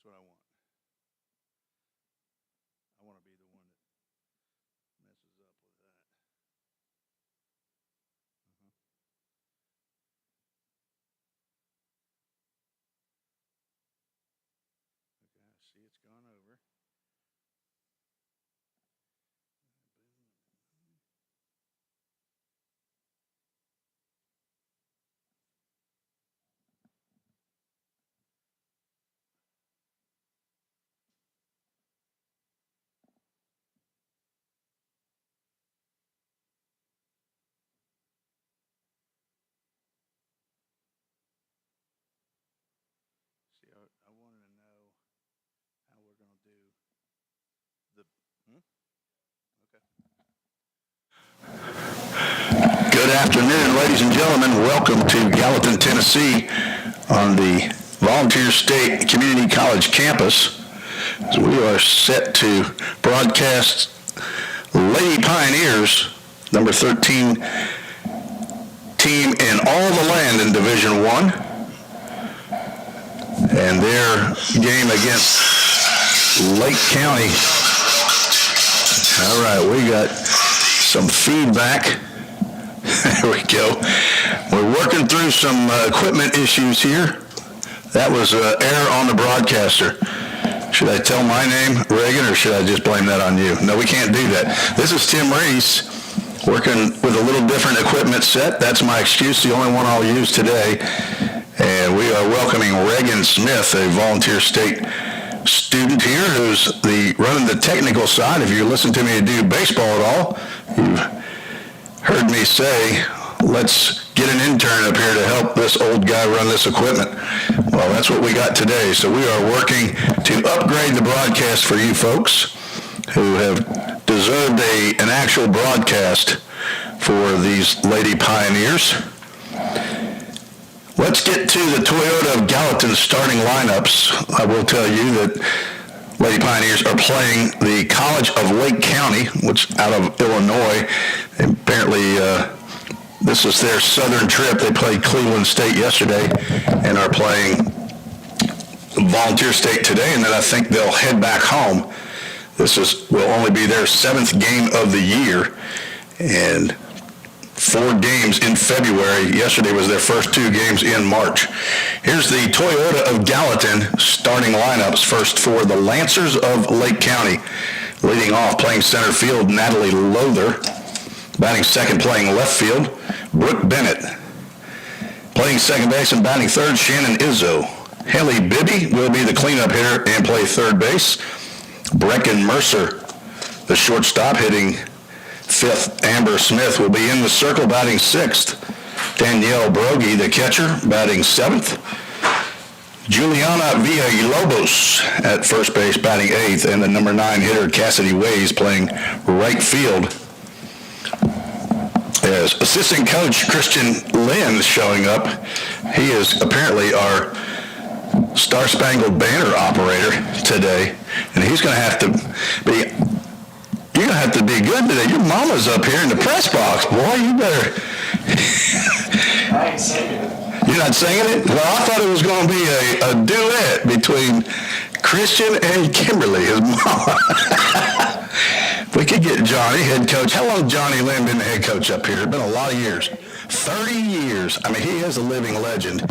That's what I want. I want to be the one that messes up with that. Uh-huh. Okay, I see it's gone over. See, I wanted to know how we're going to do the. Hmm? Okay. Good afternoon, ladies and gentlemen. Welcome to Gallatin, Tennessee, on the Volunteer State Community College campus. So we are set to broadcast Lady Pioneers, number 13 team in all the land in Division I, and their game against Lake County. All right, we got some feedback. There we go. We're working through some equipment issues here. That was error on the broadcaster. Should I tell my name, Reagan, or should I just blame that on you? No, we can't do that. This is Tim Reese, working with a little different equipment set. That's my excuse, the only one I'll use today. And we are welcoming Reagan Smith, a Volunteer State student here who's running the technical side. If you listen to me do baseball at all, you've heard me say, let's get an intern up here to help this old guy run this equipment. Well, that's what we got today. So we are working to upgrade the broadcast for you folks who have deserved an actual broadcast for these Lady Pioneers. Let's get to the Toyota of Gallatin starting lineups. I will tell you that Lady Pioneers are playing the College of Lake County, which out of Illinois. Apparently, this is their southern trip. They played Cleveland State yesterday and are playing Volunteer State today, and then I think they'll head back home. Will only be their 7th game of the year, and 4 games in February. Yesterday was their first 2 games in March. Here's the Toyota of Gallatin starting lineups. First for the Lancers of Lake County. Leading off, playing center field, Natalie Lother. Batting second, playing left field, Brooke Bennett. Playing second base and batting third, Shannon Izzo. Haley Bibby will be the cleanup hitter and play third base. Brecken Mercer, the shortstop, hitting fifth. Amber Smith will be in the circle, batting sixth. Danielle Brogy, the catcher, batting seventh. Juliana Villalobos at first base, batting eighth. And the number 9 hitter, Cassidy Ways, playing right field. As assistant coach Christian Lynn showing up, he is apparently our Star Spangled Banner operator today, and he's going to have to be. You're going to have to be good today. Your mama's up here in the press box, boy. You better. I ain't singing it. You're not singing it? Well, I thought it was going to be a duet between Christian and Kimberly, his mama. We could get Johnny, head coach. How long has Johnny Lynn been the head coach up here? It's been a lot of years. 30 years. I mean, he is a living legend.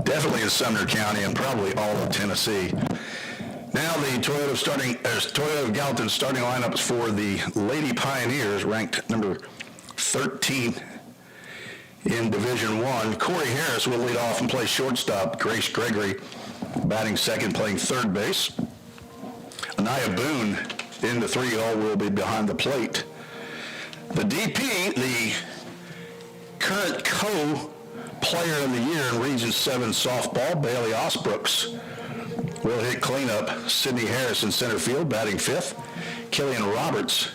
Definitely in Sumner County and probably all of Tennessee. Now the Toyota of Gallatin starting lineups for the Lady Pioneers, ranked number 13 in Division I. Corey Harris will lead off and play shortstop. Grace Gregory batting second, playing third base. Anaya Boone in the 3-hole will be behind the plate. The DP, the current co-player of the year in Region 7 softball, Bailey Osbrooks, will hit cleanup. Sydney Harris in center field, batting fifth. Killian Roberts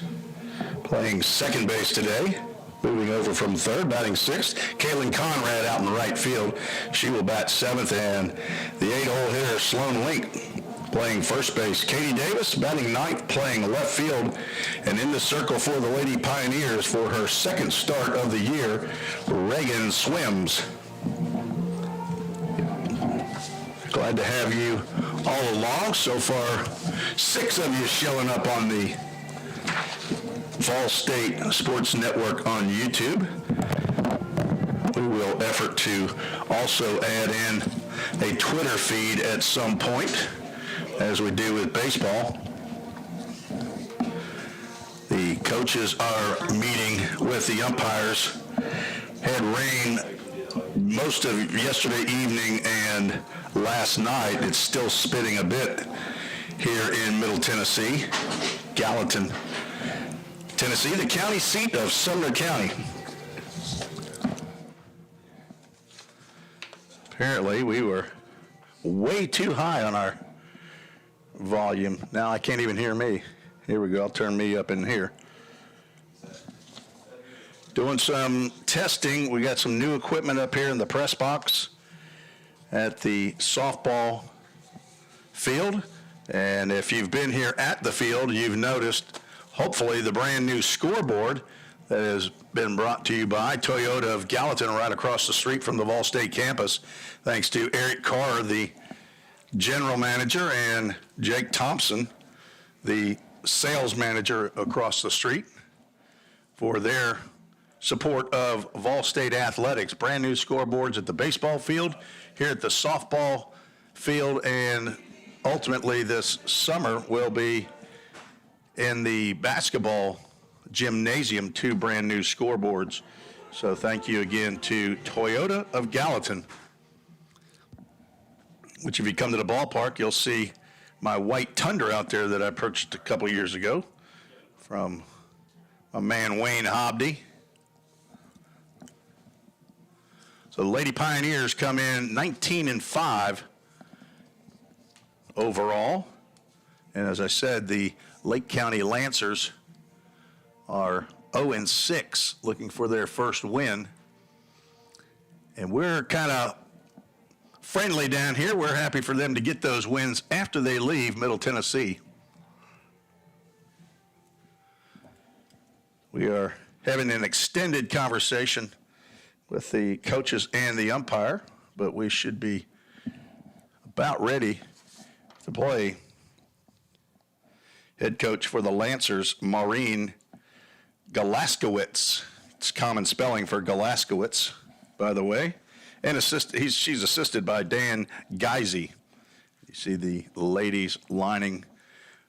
playing second base today, moving over from third, batting sixth. Kaylin Conrad out in the right field. She will bat seventh, and the 8-hole hitter, Sloan Link, playing first base. Katie Davis batting ninth, playing left field. And in the circle for the Lady Pioneers for her second start of the year, Reagan Swims. Glad to have you all along. So far, 6 of you showing up on the VolState Sports Network on YouTube. We will effort to also add in a Twitter feed at some point, as we do with baseball. The coaches are meeting with the umpires. Had rain most of yesterday evening and last night. It's still spitting a bit here in Middle Tennessee, Gallatin, Tennessee, the county seat of Sumner County. Apparently, we were way too high on our volume. Now I can't even hear me. Here we go. I'll turn me up in here. Doing some testing. We got some new equipment up here in the press box at the softball field. And if you've been here at the field, you've noticed, hopefully, the brand new scoreboard that has been brought to you by Toyota of Gallatin right across the street from the VolState campus. Thanks to Eric Carr, the general manager, and Jake Thompson, the sales manager across the street, for their support of VolState Athletics. Brand new scoreboards at the baseball field, here at the softball field, and ultimately this summer will be in the basketball gymnasium, 2 brand new scoreboards. So thank you again to Toyota of Gallatin, which if you come to the ballpark, you'll see my white Tundra out there that I purchased a couple years ago from my man Wayne Hobdy. So the Lady Pioneers come in 19-5 overall. And as I said, the Lake County Lancers are 0-6, looking for their first win. And we're kind of friendly down here. We're happy for them to get those wins after they leave Middle Tennessee. We are having an extended conversation with the coaches and the umpire, but we should be about ready to play. Head coach for the Lancers, Maureen Galaskowitz. It's common spelling for Galaskowitz, by the way. And she's assisted by Dan Geisey. You see the ladies lining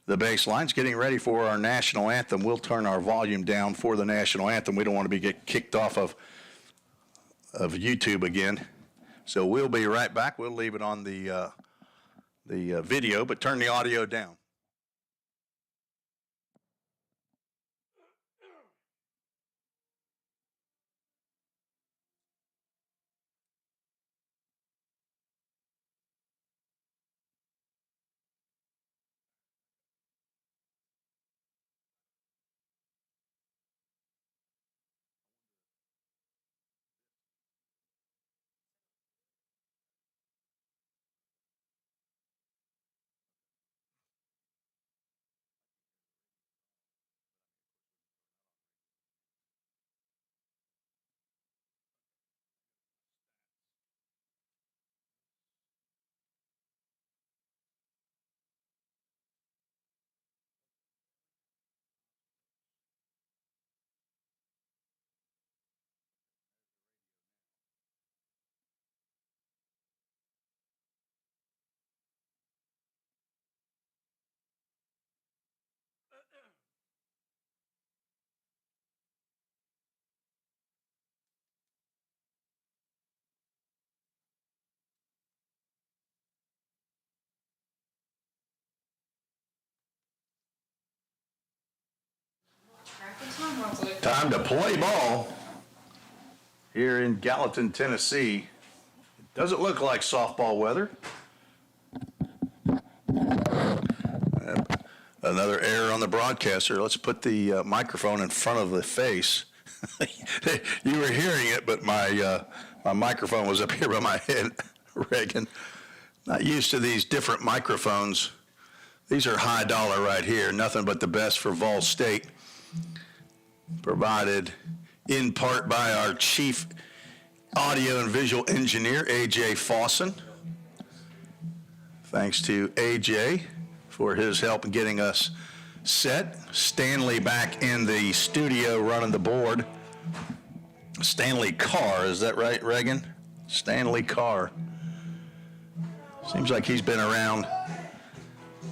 the baselines, getting ready for our national anthem. We'll turn our volume down for the national anthem. We don't want to get kicked off of YouTube again. So we'll be right back. We'll leave it on the video, but turn the audio down. Time to play ball here in Gallatin, Tennessee. It doesn't look like softball weather. Another error on the broadcaster. Let's put the microphone in front of the face. You were hearing it, but my microphone was up here by my head, Reagan. Not used to these different microphones. These are high dollar right here. Nothing but the best for VolState. Provided in part by our chief audio and visual engineer, A.J. Fawson. Thanks to AJ for his help in getting us set. Stanley back in the studio running the board. Stanley Carr, is that right, Reagan? Stanley Carr. Seems like he's been around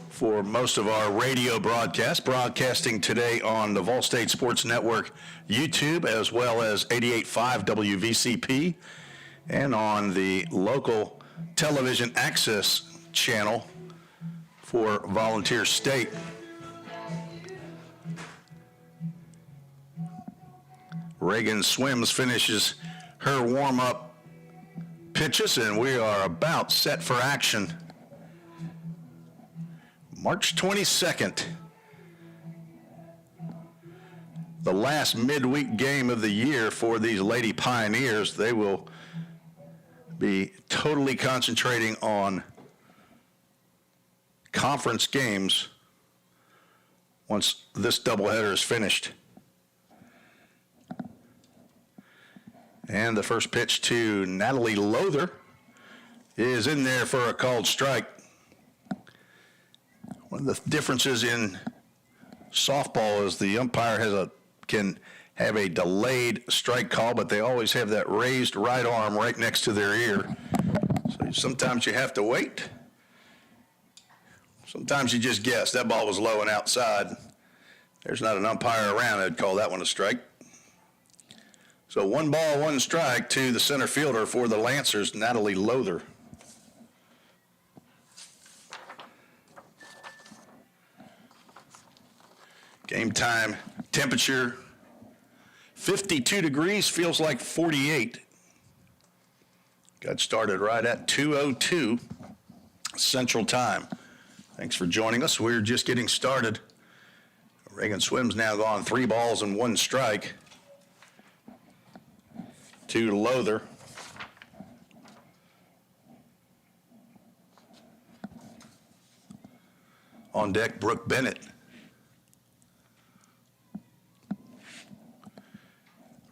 for most of our radio broadcasts, broadcasting today on the VolState Sports Network YouTube, as well as 88.5 WVCP, and on the local television access channel for Volunteer State. Reagan Swims finishes her warm-up pitches, and we are about set for action. March 22nd, the last midweek game of the year for these Lady Pioneers. They will be totally concentrating on conference games once this doubleheader is finished. And the first pitch to Natalie Lothar is in there for a called strike. One of the differences in softball is the umpire can have a delayed strike call, but they always have that raised right arm right next to their ear. So sometimes you have to wait. Sometimes you just guess. That ball was low and outside. There's not an umpire around. I'd call that one a strike. So 1 ball, 1 strike to the center fielder for the Lancers, Natalie Lothar. Game time temperature, 52 degrees, feels like 48. Got started right at 2:02 Central Time. Thanks for joining us. We're just getting started. Reagan Swims now gone 3 balls and 1 strike to Lothar. On deck, Brooke Bennett.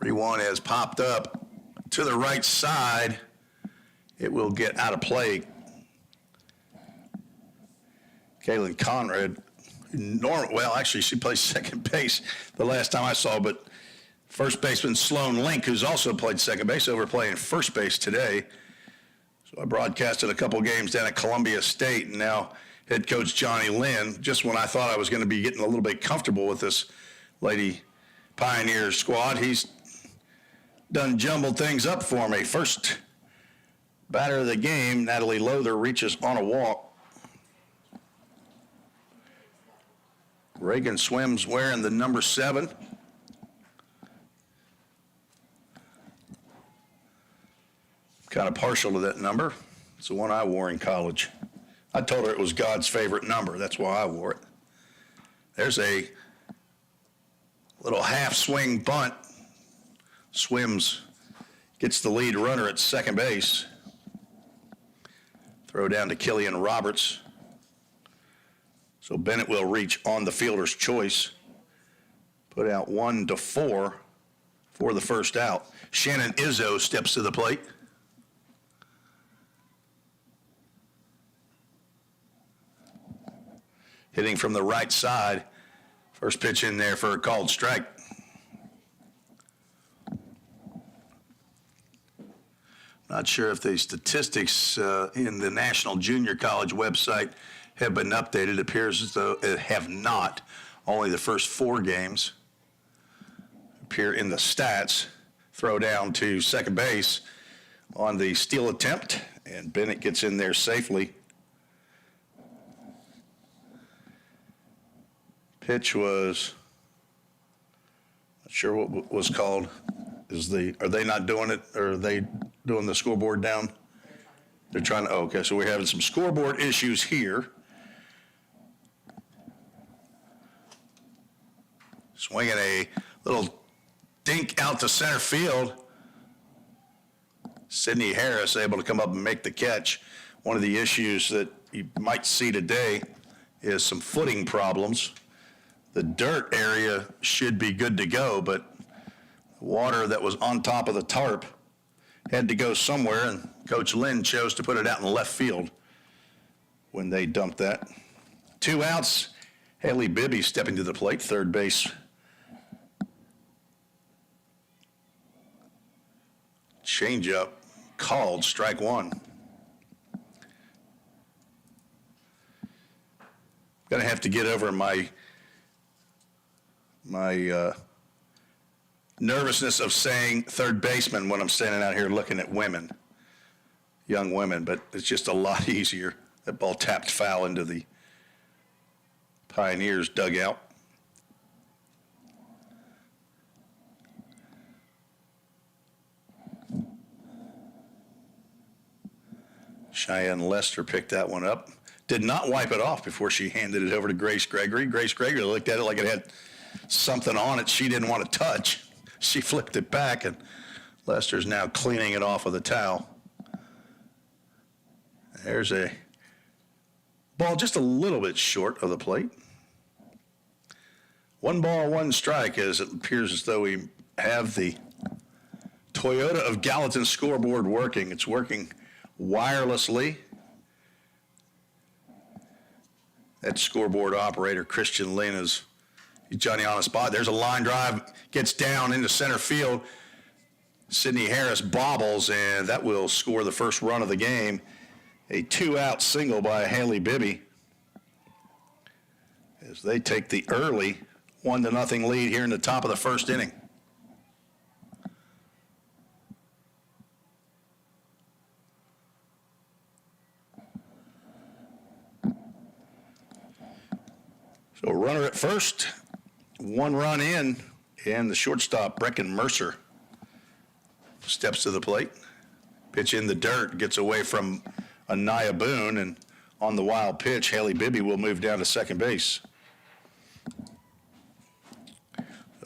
3-1 has popped up to the right side. It will get out of play. Kaylin Conrad, actually she plays second base the last time I saw, but first baseman Sloan Link, who's also played second base, over playing first base today. So I broadcasted a couple games down at Columbia State, and now head coach Johnny Lynn, just when I thought I was going to be getting a little bit comfortable with this Lady Pioneer squad, he's done jumbled things up for me. First batter of the game, Natalie Lothar, reaches on a walk. Reagan Swims wearing the number 7. Kind of partial to that number. It's the one I wore in college. I told her it was God's favorite number. That's why I wore it. There's a little half swing bunt. Swims gets the lead runner at second base. Throw down to Killian Roberts. So Bennett will reach on the fielder's choice. Put out 1-4 for the first out. Shannon Izzo steps to the plate. Hitting from the right side. First pitch in there for a called strike. Not sure if the statistics in the National Junior College website have been updated. It appears as though it have not. Only the first 4 games appear in the stats. Throw down to second base on the steal attempt, and Bennett gets in there safely. Pitch was, not sure what was called. Are they not doing it, or are they doing the scoreboard down? They're trying to, okay, so we're having some scoreboard issues here. Swinging a little dink out to center field. Sydney Harris able to come up and make the catch. One of the issues that you might see today is some footing problems. The dirt area should be good to go, but the water that was on top of the tarp had to go somewhere, and Coach Lynn chose to put it out in left field, when they dumped that. 2 outs. Haley Bibby stepping to the plate, third base. Changeup called, strike one. Gonna have to get over my nervousness of saying third baseman when I'm standing out here looking at women, young women, but it's just a lot easier. That ball tapped foul into the Pioneers dugout. Cheyenne Lester picked that one up. Did not wipe it off before she handed it over to Grace Gregory. Grace Gregory looked at it like it had something on it she didn't want to touch. She flipped it back, and Lester's now cleaning it off with a towel. There's a ball just a little bit short of the plate. 1 ball, 1 strike, as it appears as though we have the Toyota of Gallatin scoreboard working. It's working wirelessly. That scoreboard operator, Christian Lynn, is Johnny on the spot. There's a line drive, gets down into center field. Sydney Harris bobbles, and that will score the first run of the game. A 2-out single by Haley Bibby as they take the early 1-0 lead here in the top of the first inning. So runner at first, 1 run in, and the shortstop, Brecken Mercer, steps to the plate. Pitch in the dirt, gets away from Anaya Boone, and on the wild pitch, Haley Bibby will move down to second base.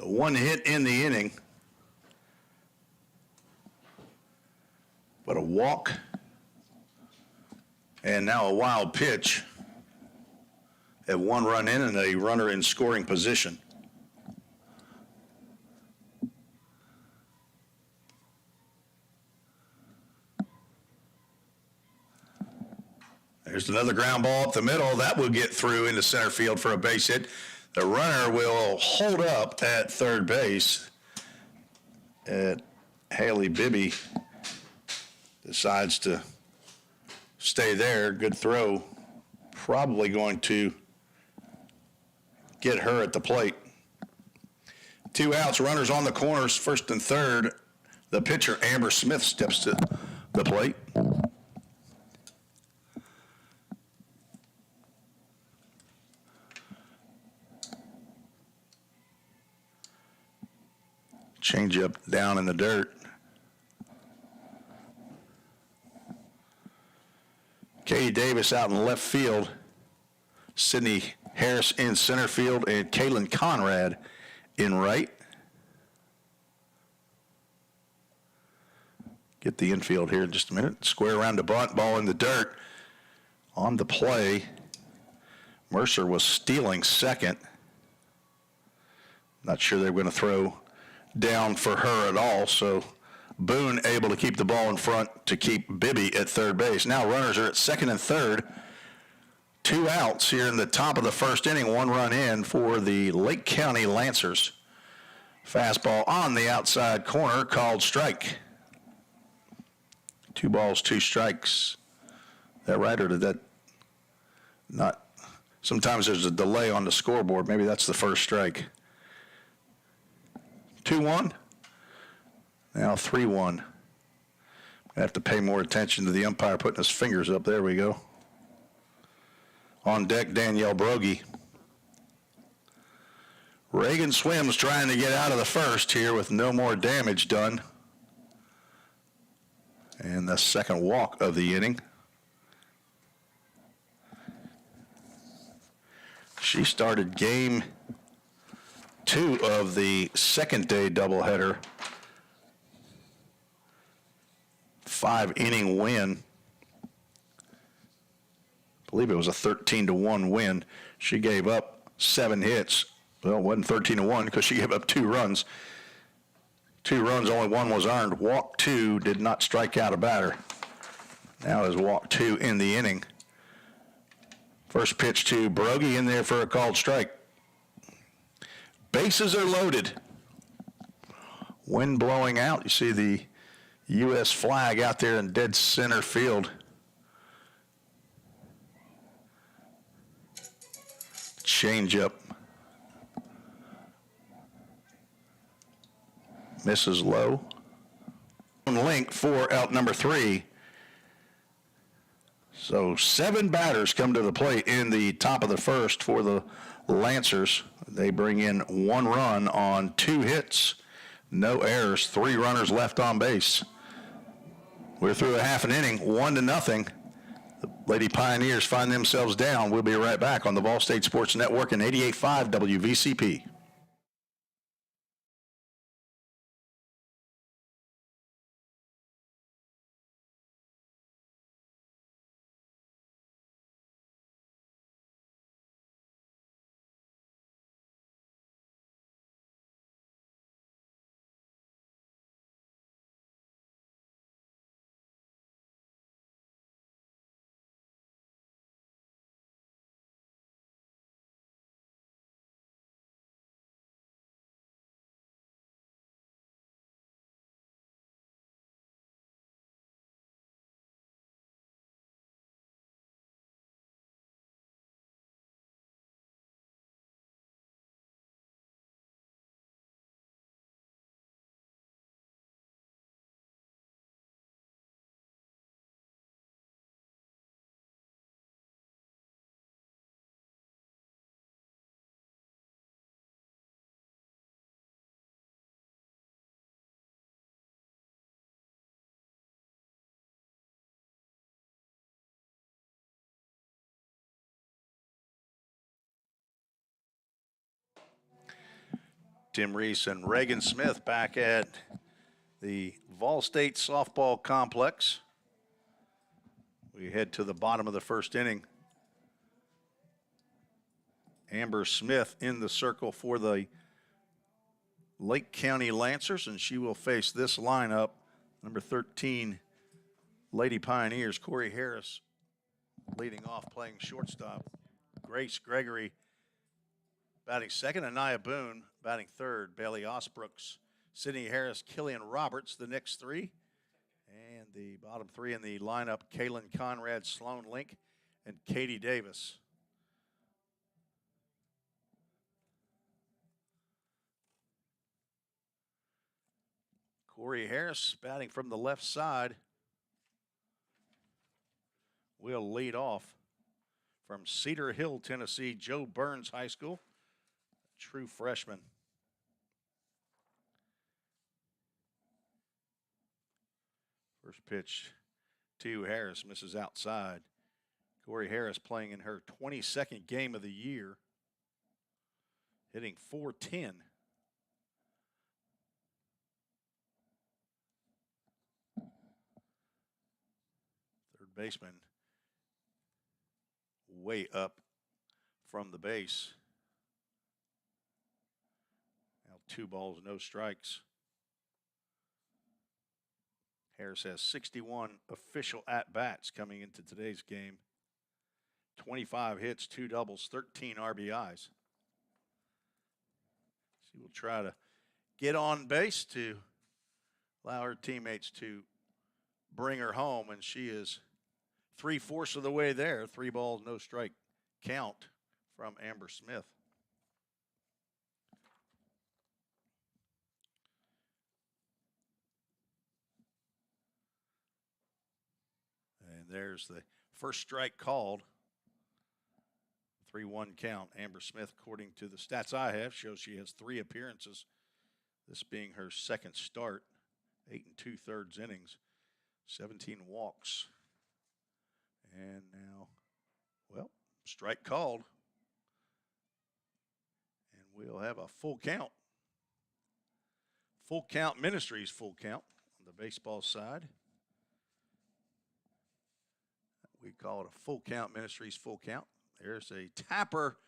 1 hit in the inning, but a walk, and now a wild pitch at 1 run in and a runner in scoring position. There's another ground ball up the middle. That will get through into center field for a base hit. The runner will hold up at third base. Haley Bibby decides to stay there. Good throw. Probably going to get her at the plate. 2 outs, runners on the corners, first and third. The pitcher, Amber Smith, steps to the plate. Changeup down in the dirt. Katie Davis out in left field. Sydney Harris in center field, and Kaylin Conrad in right. Get the infield here in just a minute. Square around the bunt, ball in the dirt. On the play, Mercer was stealing second. Not sure they were going to throw down for her at all, so Boone able to keep the ball in front to keep Bibby at third base. Now runners are at second and third. 2 outs here in the top of the first inning, 1 run in for the Lake County Lancers. Fastball on the outside corner, called strike. 2 balls, 2 strikes. Is that right, or did that not? Sometimes there's a delay on the scoreboard. Maybe that's the first strike. 2-1. Now 3-1. I have to pay more attention to the umpire putting his fingers up. There we go. On deck, Danielle Brogy. Reagan Swims trying to get out of the first here with no more damage done. And the second walk of the inning. She started game 2 of the second day doubleheader. 5-inning win. I believe it was a 13-1 win. She gave up 7 hits. Well, it wasn't 13-1 because she gave up 2 runs. 2 runs, only 1 was earned. Walk 2, did not strike out a batter. Now is walk 2 in the inning. First pitch to Brogy in there for a called strike. Bases are loaded. Wind blowing out. You see the U.S. flag out there in dead center field. Change up. Misses low. Link for out number 3. So 7 batters come to the plate in the top of the first for the Lancers. They bring in 1 run on 2 hits, no errors, 3 runners left on base. We're through a half an inning, 1-0. The Lady Pioneers find themselves down. We'll be right back on the VolState Sports Network and 88.5 WVCP. Tim Reese and Reagan Smith back at the VolState softball complex. We head to the bottom of the first inning. Amber Smith in the circle for the Lake County Lancers, and she will face this lineup. Number 13, Lady Pioneers, Corey Harris leading off, playing shortstop. Grace Gregory batting second, Anaya Boone batting third, Bailey Osbrooks, Sydney Harris, Killian Roberts, the next 3. And the bottom 3 in the lineup, Kaylin Conrad, Sloan Link, and Katie Davis. Corey Harris batting from the left side will lead off from Cedar Hill, Tennessee, Joe Burns High School, true freshman. First pitch to Harris, misses outside. Corey Harris playing in her 22nd game of the year, hitting .410. Third baseman way up from the base. Now 2 balls, no strikes. Harris has 61 official at-bats coming into today's game. 25 hits, 2 doubles, 13 RBIs. She will try to get on base to allow her teammates to bring her home, and she is 3/4 of the way there. 3 balls, no strike count from Amber Smith. And there's the first strike called. 3-1 count. Amber Smith, according to the stats I have, shows she has 3 appearances, this being her second start. 8 2/3 innings, 17 walks. And now, well, strike called. And we'll have a full count. Full count Ministries, full count on the baseball side. We call it a full count Ministries, full count. There's a tapper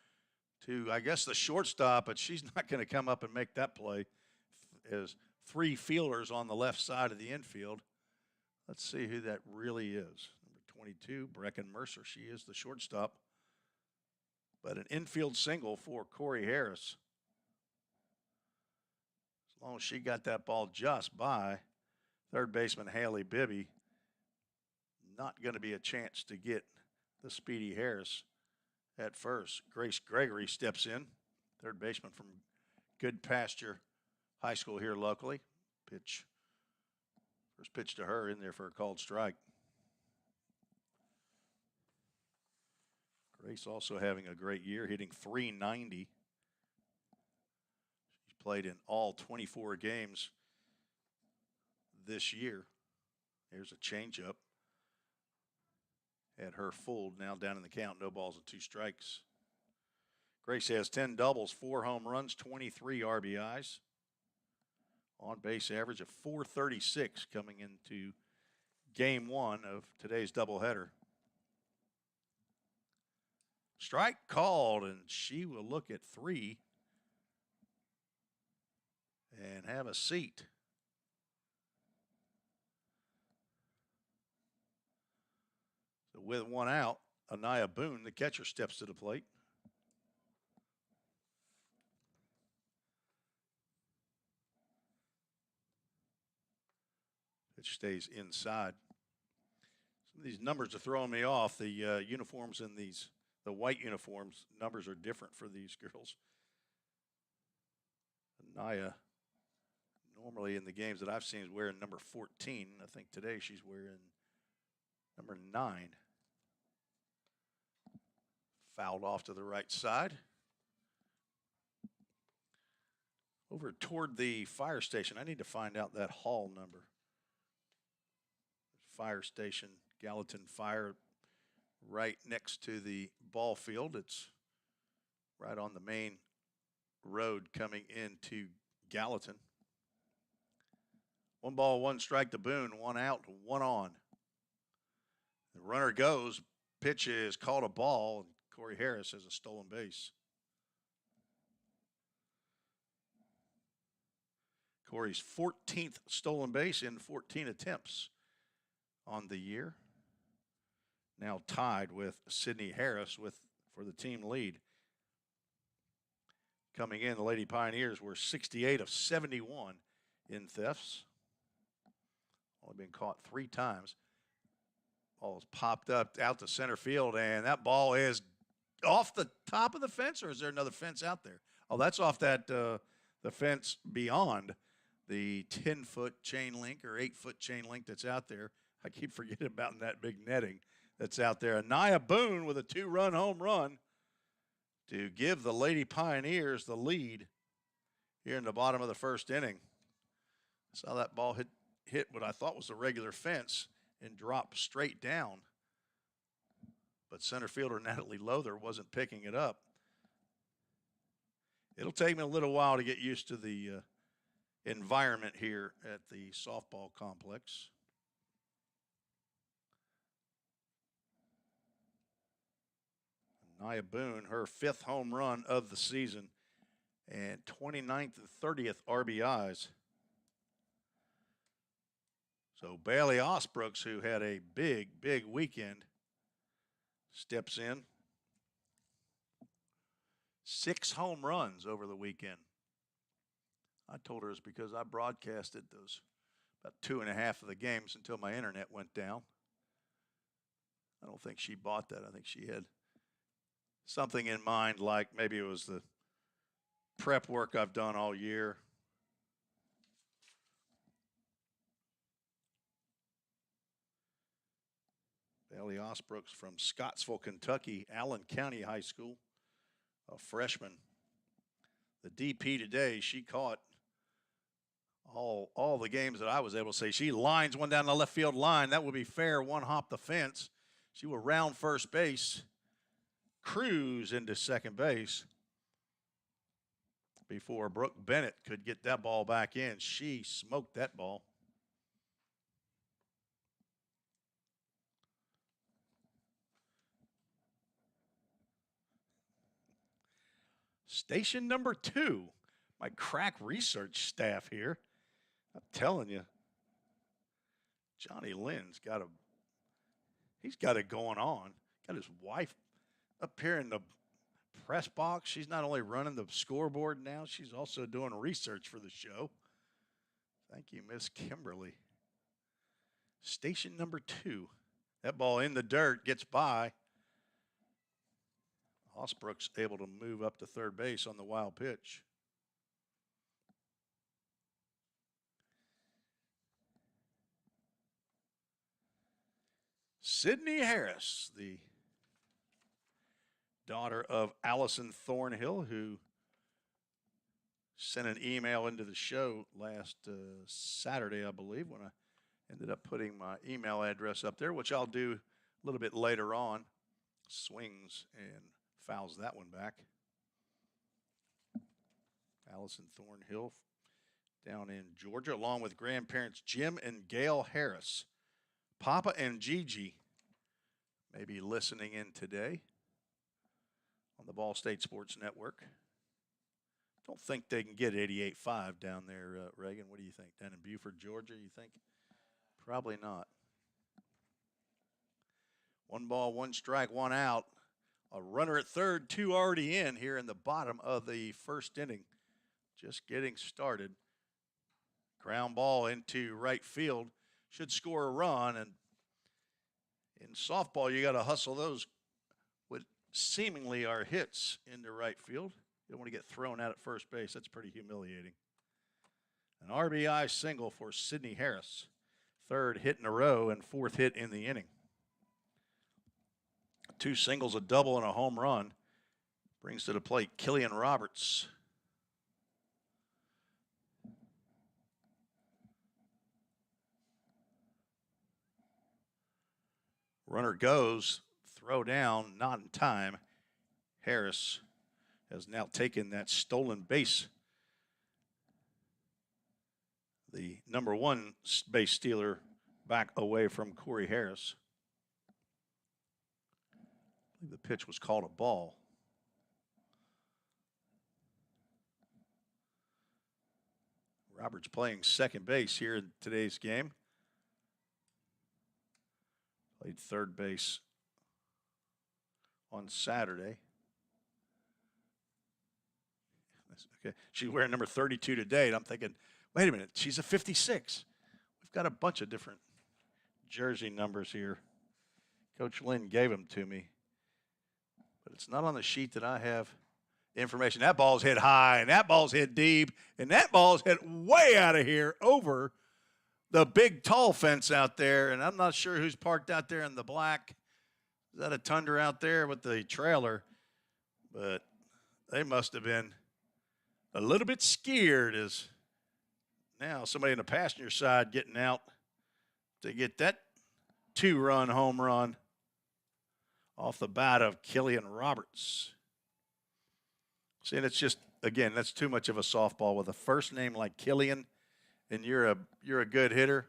to, I guess, the shortstop, but she's not going to come up and make that play. There's 3 fielders on the left side of the infield. Let's see who that really is. Number 22, Brecken Mercer. She is the shortstop But an infield single for Corey Harris. As long as she got that ball just by third baseman Haley Bibby, not going to be a chance to get the speedy Harris at first. Grace Gregory steps in, third baseman from Good Pasture High School here locally. First pitch to her in there for a called strike. Grace also having a great year, hitting .390. She's played in all 24 games this year. Here's a changeup. Had her fooled, now down in the count, no balls and 2 strikes. Grace has 10 doubles, 4 home runs, 23 RBIs. On base average of .436 coming into game 1 of today's doubleheader. Strike called, and she will look at 3 and have a seat. So with 1 out, Anaya Boone, the catcher, steps to the plate. Pitch stays inside. Some of these numbers are throwing me off. The uniforms in these, the white uniforms, numbers are different for these girls. Anaya, normally in the games that I've seen, is wearing number 14. I think today she's wearing number 9. Fouled off to the right side. Over toward the fire station, I need to find out that hall number. Fire station, Gallatin Fire, right next to the ball field. It's right on the main road coming into Gallatin. 1 ball, 1 strike to Boone, 1 out, 1 on. The runner goes, pitch is called a ball, and Corey Harris has a stolen base. Corey's 14th stolen base in 14 attempts on the year. Now tied with Sydney Harris for the team lead. Coming in, the Lady Pioneers were 68 of 71 in thefts. Only been caught 3 times. Ball is popped up out to center field, and that ball is off the top of the fence, or is there another fence out there? Oh, that's off that the fence beyond the 10-foot chain link or 8-foot chain link that's out there. I keep forgetting about that big netting that's out there. Anaya Boone with a 2-run home run to give the Lady Pioneers the lead here in the bottom of the first inning. I saw that ball hit what I thought was a regular fence and drop straight down. But center fielder Natalie Lothar wasn't picking it up. It'll take me a little while to get used to the environment here at the softball complex. Anaya Boone, her 5th home run of the season, and 29th and 30th RBIs. So Bailey Osbrooks, who had a big, big weekend, steps in. 6 home runs over the weekend. I told her it's because I broadcasted those about 2.5 of the games until my internet went down. I don't think she bought that. I think she had something in mind, like maybe it was the prep work I've done all year. Bailey Osbrooks from Scottsville, Kentucky, Allen County High School, a freshman. The DP today, she caught all the games that I was able to say. She lines one down the left field line. That would be fair. 1 hop the fence. She will round first base, cruise into second base before Brooke Bennett could get that ball back in. She smoked that ball. Station number 2, my crack research staff here. I'm telling you, Johnny Lynn's he's got it going on. Got his wife up here in the press box. She's not only running the scoreboard now, she's also doing research for the show. Thank you, Miss Kimberly. Station number 2. That ball in the dirt gets by. Osbrook's able to move up to third base on the wild pitch. Sydney Harris, the daughter of Allison Thornhill, who sent an email into the show last Saturday, I believe, when I ended up putting my email address up there, which I'll do a little bit later on. Swings and fouls that one back. Allison Thornhill down in Georgia, along with grandparents Jim and Gail Harris. Papa and Gigi may be listening in today on the VolState Sports Network. Don't think they can get 88.5 down there, Reagan. What do you think? Down in Buford, Georgia, you think? Probably not. 1 ball, 1 strike, 1 out. A runner at third, 2 already in here in the bottom of the first inning. Just getting started. Ground ball into right field. Should score a run. And in softball, you got to hustle those what seemingly are hits into right field. You don't want to get thrown out at first base. That's pretty humiliating. An RBI single for Sydney Harris. 3rd hit in a row and 4th hit in the inning. 2 singles, a double, and a home run. Brings to the plate Killian Roberts. Runner goes, throw down, not in time. Harris has now taken that stolen base. The number 1 base stealer back away from Corey Harris. I believe the pitch was called a ball. Roberts playing second base here in today's game. Played third base on Saturday. Okay, she's wearing number 32 today, and I'm thinking, wait a minute, she's a 56. We've got a bunch of different jersey numbers here. Coach Lynn gave them to me, but it's not on the sheet that I have information. That ball's hit high, and that ball's hit deep, and that ball's hit way out of here over the big tall fence out there, and I'm not sure who's parked out there in the black. Is that a Tundra out there with the trailer? But they must have been a little bit scared as now somebody in the passenger side getting out to get that 2-run home run off the bat of Killian Roberts. See, and it's just, again, that's too much of a softball with a first name like Killian. And you're a good hitter,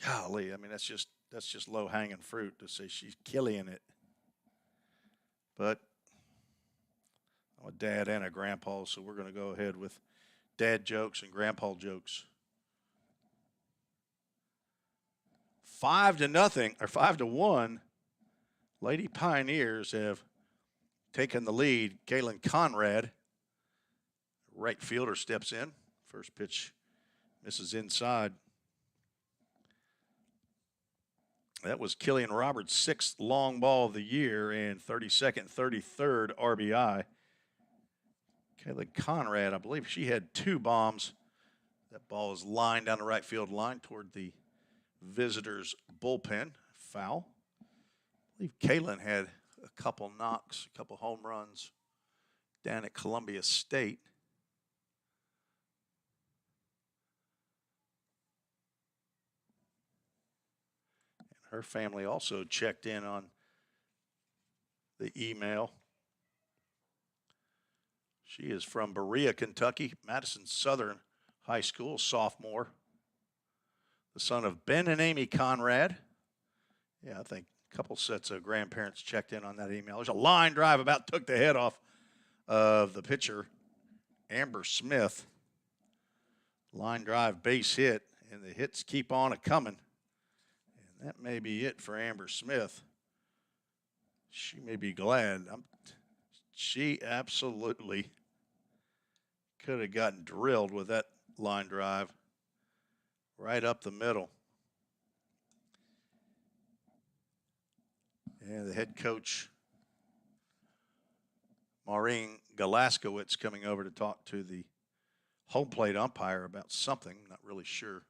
golly, I mean, that's just low-hanging fruit to say she's killing it. But I'm a dad and a grandpa, so we're going to go ahead with dad jokes and grandpa jokes. 5-0 or 5-1, Lady Pioneers have taken the lead. Kaylin Conrad, right fielder, steps in. First pitch. Misses inside. That was Killian Roberts' 6th long ball of the year and 32nd, 33rd RBI. Kaylin Conrad, I believe she had 2 bombs. That ball is lined down the right field line toward the visitors' bullpen. Foul. I believe Kaylin had a couple knocks, a couple home runs down at Columbia State. Her family also checked in on the email. She is from Berea, Kentucky, Madison Southern High School, sophomore. The son of Ben and Amy Conrad. Yeah, I think a couple sets of grandparents checked in on that email. There's a line drive about took the head off of the pitcher, Amber Smith. Line drive base hit, and the hits keep on a-coming. That may be it for Amber Smith. She may be glad. She absolutely could have gotten drilled with that line drive right up the middle. And the head coach, Maureen Galaskowitz, coming over to talk to the home plate umpire about something. Not really sure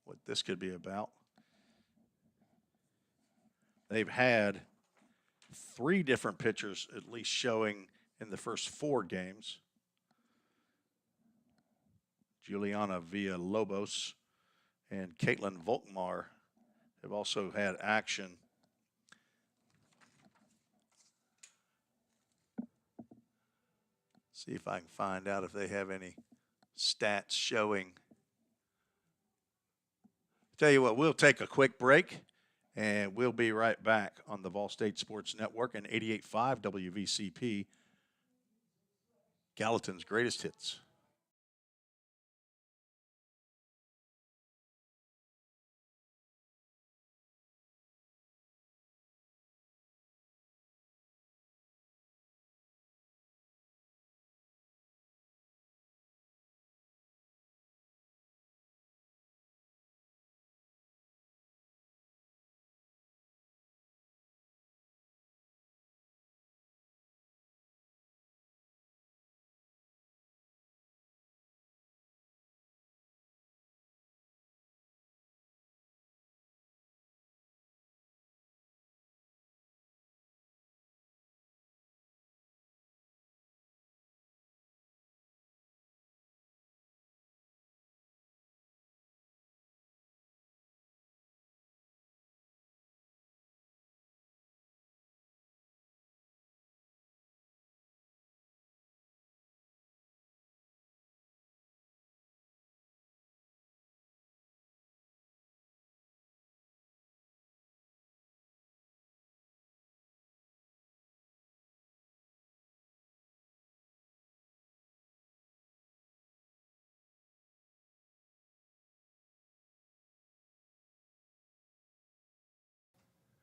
what this could be about. They've had 3 different pitchers at least showing in the first 4 games. Juliana Villalobos and Caitlin Volkmar have also had action. See if I can find out if they have any stats showing. Tell you what, we'll take a quick break, and we'll be right back on the VolState Sports Network and 88.5 WVCP, Gallatin's greatest hits.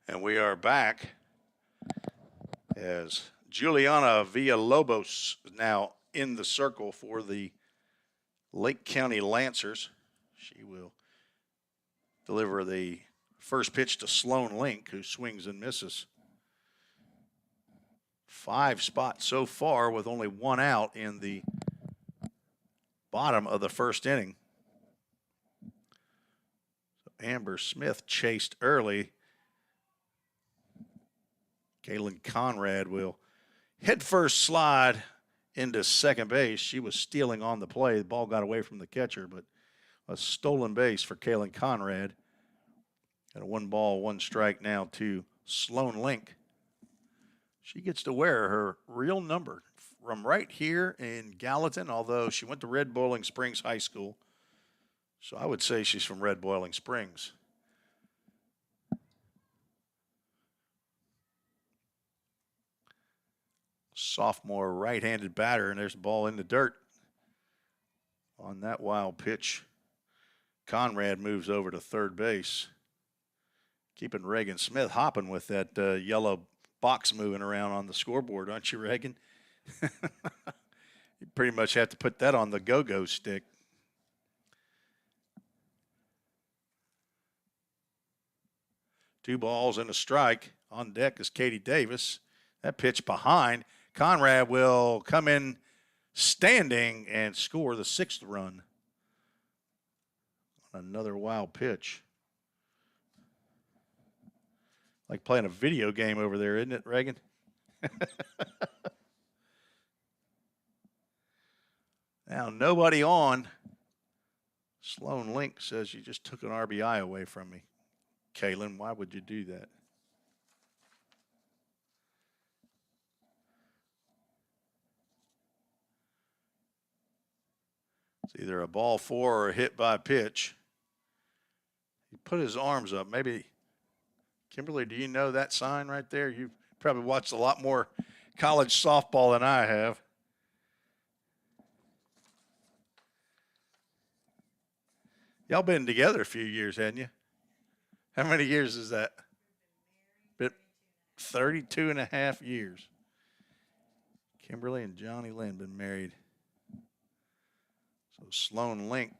And we are back as Juliana Villalobos is now in the circle for the Lake County Lancers. She will deliver the first pitch to Sloan Link, who swings and misses. 5 spots so far with only 1 out in the bottom of the first inning. So Amber Smith chased early. Kaylin Conrad will head first slide into second base. She was stealing on the play. The ball got away from the catcher, but a stolen base for Kaylin Conrad. And a 1 ball, 1 strike now to Sloan Link. She gets to wear her real number from right here in Gallatin, although she went to Red Boiling Springs High School. So I would say she's from Red Boiling Springs. Sophomore right-handed batter, and there's the ball in the dirt on that wild pitch. Conrad moves over to third base, keeping Reagan Smith hopping with that yellow box moving around on the scoreboard, aren't you, Reagan? You pretty much have to put that on the go-go stick. Two balls and a strike. On deck is Katie Davis. That pitch behind. Conrad will come in standing and score the 6th run. Another wild pitch. Like playing a video game over there, isn't it, Reagan? Now, nobody on. Sloan Link says you just took an RBI away from me. Kaylin, why would you do that? It's either a ball 4 or a hit by pitch. He put his arms up. Maybe, Kimberly, do you know that sign right there? You've probably watched a lot more college softball than I have. Y'all been together a few years, hadn't you? How many years is that? 32 and a half years. Kimberly and Johnny Lynn been married. So Sloan Link,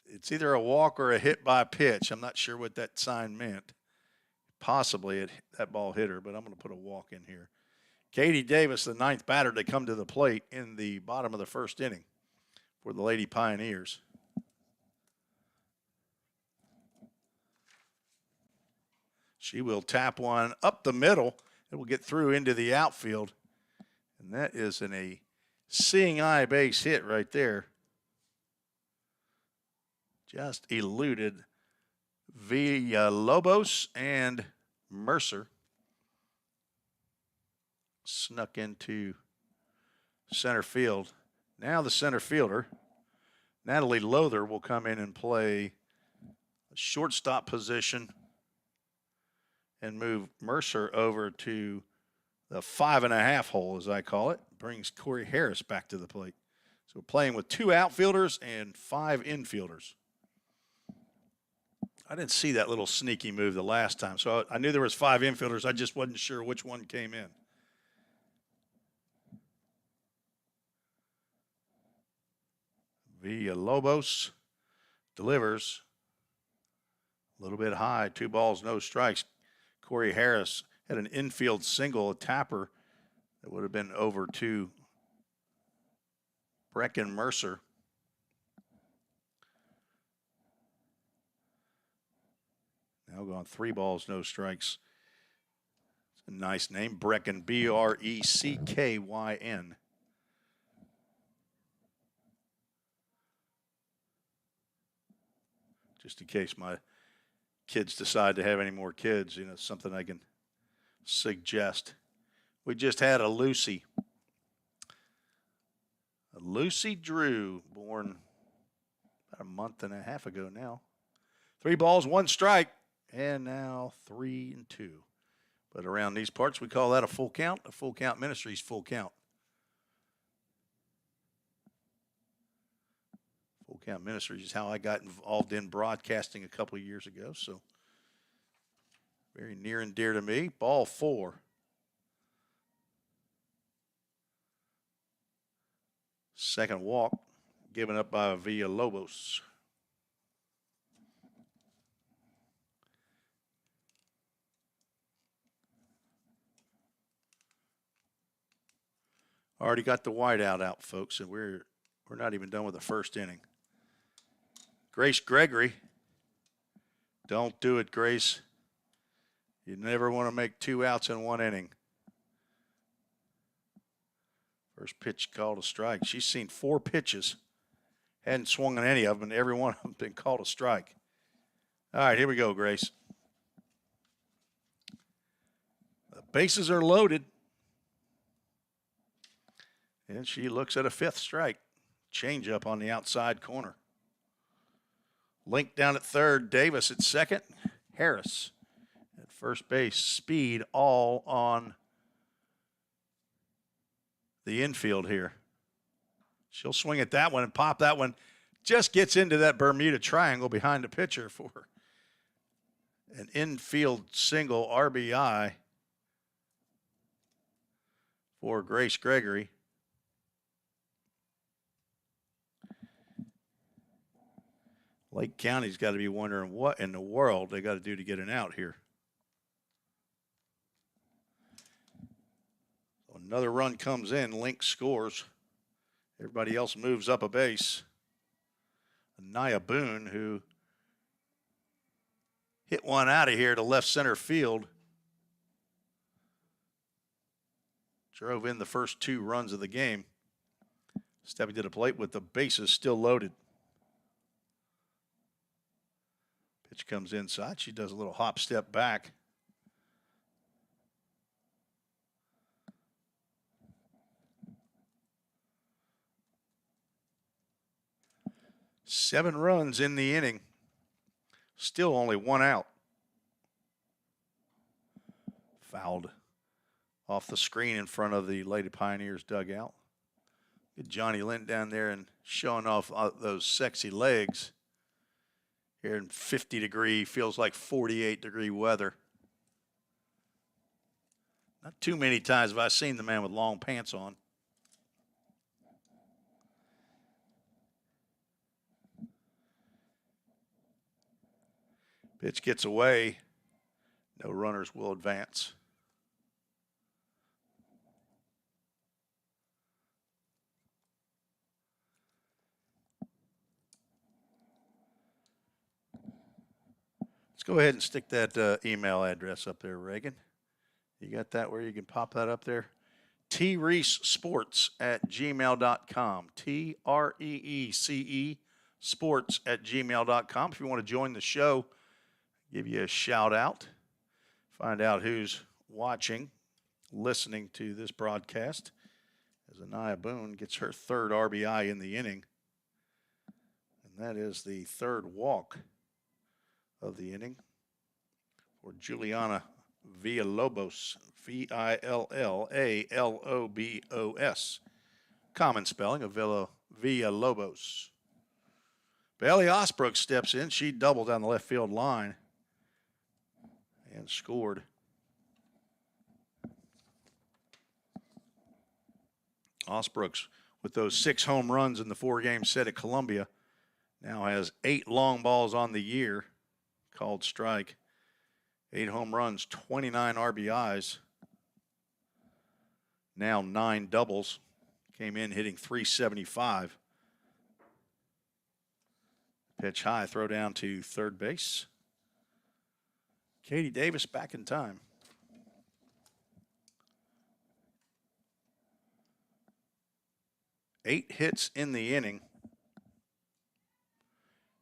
it's either a walk or a hit by pitch. I'm not sure what that sign meant. Possibly that ball hit her, but I'm going to put a walk in here. Katie Davis, the ninth batter to come to the plate in the bottom of the first inning for the Lady Pioneers. She will tap one up the middle. It will get through into the outfield. And that is a seeing eye base hit right there. Just eluded Villalobos and Mercer. Snuck into center field. Now the center fielder, Natalie Lothar, will come in and play a shortstop position and move Mercer over to the 5.5 hole, as I call it. Brings Corey Harris back to the plate. So we're playing with 2 outfielders and 5 infielders. I didn't see that little sneaky move the last time, so I knew there was 5 infielders. I just wasn't sure which one came in. Villalobos delivers a little bit high, 2 balls, no strikes. Corey Harris had an infield single, a tapper that would have been over to Brecken Mercer. Now gone 3 balls, no strikes. It's a nice name, Brecken, Breckyn. Just in case my kids decide to have any more kids, something I can suggest. We just had a Lucy. A Lucy Drew, born about a month and a half ago now. 3 balls, 1 strike, and now 3-2. But around these parts, we call that a full count. A full count ministry's full count. Full Count Ministries is how I got involved in broadcasting a couple of years ago, so very near and dear to me. Ball 4. Second walk given up by Villalobos. Already got the whiteout out, folks, and we're not even done with the first inning. Grace Gregory. Don't do it, Grace. You never want to make 2 outs in 1 inning. First pitch called a strike. She's seen 4 pitches. Hadn't swung on any of them, and every one of them been called a strike. All right, here we go, Grace. The bases are loaded. And she looks at a 5th strike. Change up on the outside corner. Link down at third. Davis at second. Harris at first base. Speed all on the infield here. She'll swing at that one and pop that one. Just gets into that Bermuda Triangle behind the pitcher for an infield single RBI for Grace Gregory. Lake County's got to be wondering what in the world they got to do to get an out here. So another run comes in. Link scores. Everybody else moves up a base. Anaya Boone, who hit one out of here to left center field, drove in the first 2 runs of the game. Stepping to the plate with the bases still loaded. Pitch comes inside. She does a little hop step back. Seven runs in the inning. Still only 1 out. Fouled off the screen in front of the Lady Pioneers dugout. Get Johnny Lynn down there and showing off those sexy legs. Here in 50-degree, feels like 48-degree weather. Not too many times have I seen the man with long pants on. Pitch gets away. No runners will advance. Let's go ahead and stick that email address up there, Reagan. You got that where you can pop that up there? treecesports@gmail.com. TREECE sports@gmail.com. If you want to join the show, give you a shout out. Find out who's watching, listening to this broadcast as Anaya Boone gets her third RBI in the inning. And that is the third walk of the inning for Juliana Villalobos. Villalobos. Common spelling of Villalobos. Bailey Osbrook steps in. She doubled down the left field line and scored. Osbrooks, with those 6 home runs in the 4-game set at Columbia, now has 8 long balls on the year, called strike. 8 home runs, 29 RBIs, now 9 doubles. Came in hitting .375. Pitch high, throw down to third base. Katie Davis back in time. Eight hits in the inning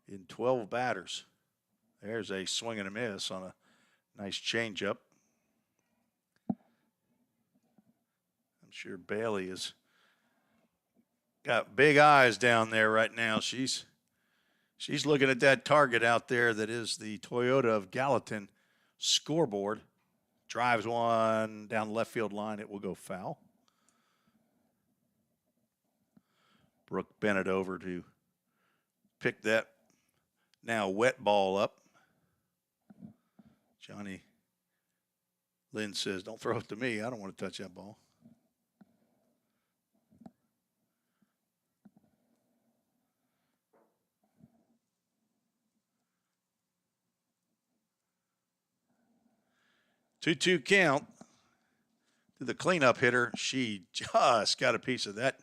in 12 batters. There's a swing and a miss on a nice changeup. I'm sure Bailey has got big eyes down there right now. She's looking at that target out there that is the Toyota of Gallatin scoreboard. Drives one down the left field line. It will go foul. Brooke Bennett over to pick that now wet ball up. Johnny Lynn says, don't throw it to me. I don't want to touch that ball. Two count to the cleanup hitter. She just got a piece of that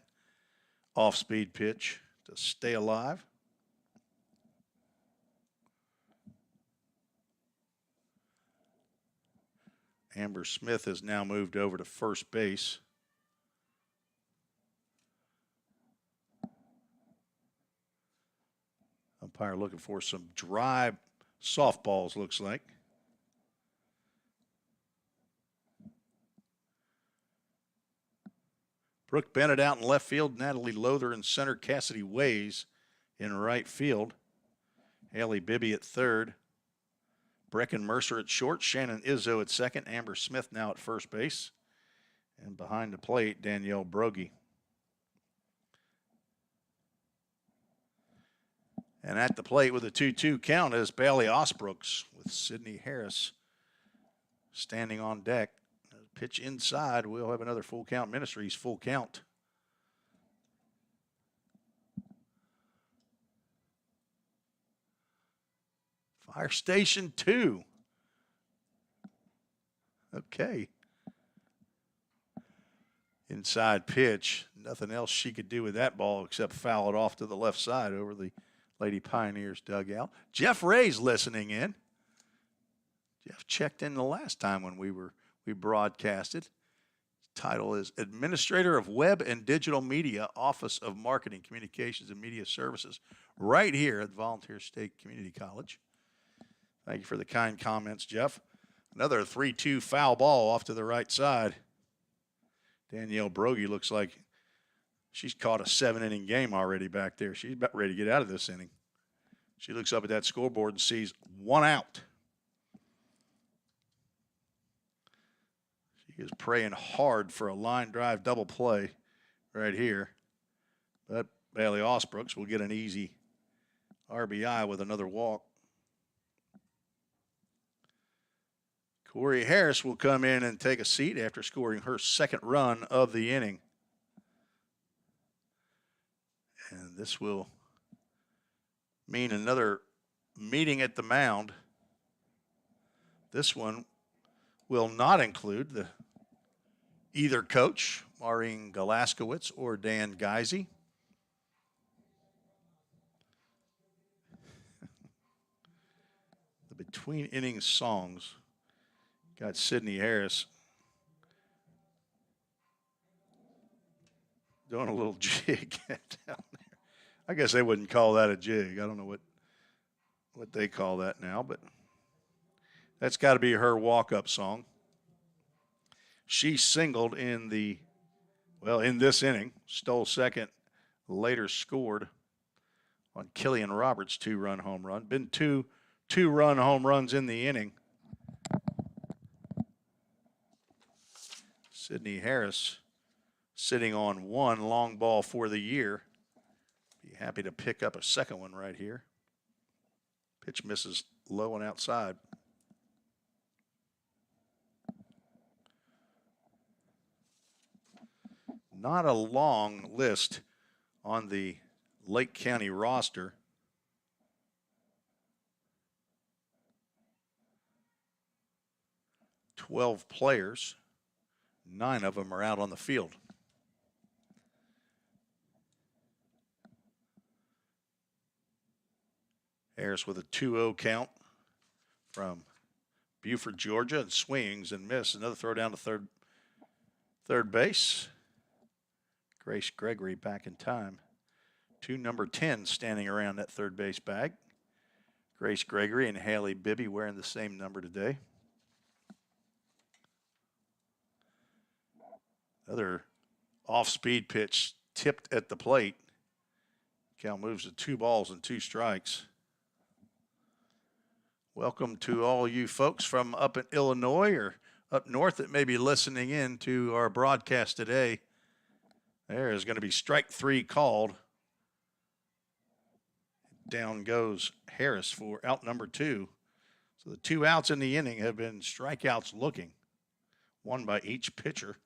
off-speed pitch to stay alive. Amber Smith has now moved over to first base. Umpire looking for some dry softballs, looks like. Brooke Bennett out in left field. Natalie Lothar in center. Cassidy Ways in right field. Haley Bibby at third. Brecken Mercer at short. Shannon Izzo at second. Amber Smith now at first base. And behind the plate, Danielle Brogy. And at the plate with a 2-2 count is Bailey Osbrooks with Sydney Harris standing on deck. Pitch inside. We'll have another full count. Ministries full count. Fire Station 2. Okay. Inside pitch. Nothing else she could do with that ball except foul it off to the left side over the Lady Pioneers dugout. Jeff Ray's listening in. Jeff checked in the last time when we broadcasted. His title is Administrator of Web and Digital Media, Office of Marketing, Communications, and Media Services, right here at Volunteer State Community College. Thank you for the kind comments, Jeff. Another 3-2 foul ball off to the right side. Danielle Brogy looks like she's caught a 7-inning game already back there. She's about ready to get out of this inning. She looks up at that scoreboard and sees 1 out. She is praying hard for a line drive double play right here. But Bailey Osbrooks will get an easy RBI with another walk. Corey Harris will come in and take a seat after scoring her second run of the inning. And this will mean another meeting at the mound. This one will not include either coach, Maureen Galaskowitz or Dan Geisy. The between innings songs got Sydney Harris doing a little jig down there. I guess they wouldn't call that a jig. I don't know what they call that now, but that's got to be her walk-up song. She singled in this inning, stole second, later scored on Killian Roberts' 2-run home run. Been two-run home runs in the inning. Sydney Harris sitting on one long ball for the year. Be happy to pick up a second one right here. Pitch misses low and outside. Not a long list on the Lake County roster. "12 players. 9 of them are out on the field. Harris with a 2-0 count from Buford, Georgia, and swings and misses. Another throw down to third base. Grace Gregory back in time. 2 number 10 standing around that third base bag. Grace Gregory and Haley Bibby wearing the same number today. Another off-speed pitch tipped at the plate. Count moves to 2 balls and 2 strikes. Welcome to all you folks from up in Illinois or up north that may be listening in to our broadcast today. There is going to be strike 3 called. Down goes Harris for out number 2. So the 2 outs in the inning have been strikeouts looking. 1 by each pitcher.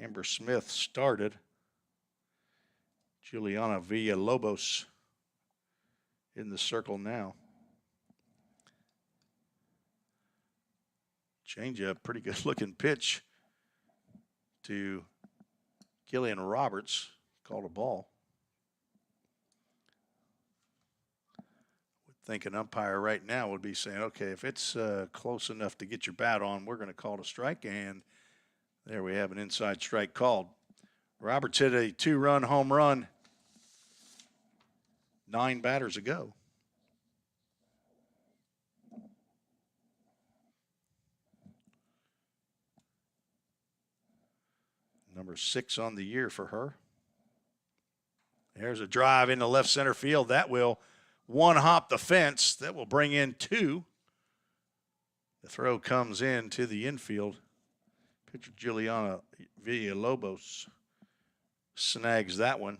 Amber Smith started. Juliana Villalobos in the circle now. Changeup, pretty good looking pitch to Killian Roberts. Called a ball. Would think an umpire right now would be saying, okay, if it's close enough to get your bat on, we're going to call it a strike. And there we have an inside strike called. Roberts hit a 2-run home run 9 batters ago. Number 6 on the year for her. There's a drive into left center field. That will one-hop the fence. That will bring in 2. The throw comes in to the infield. Pitcher Juliana Villalobos snags that one.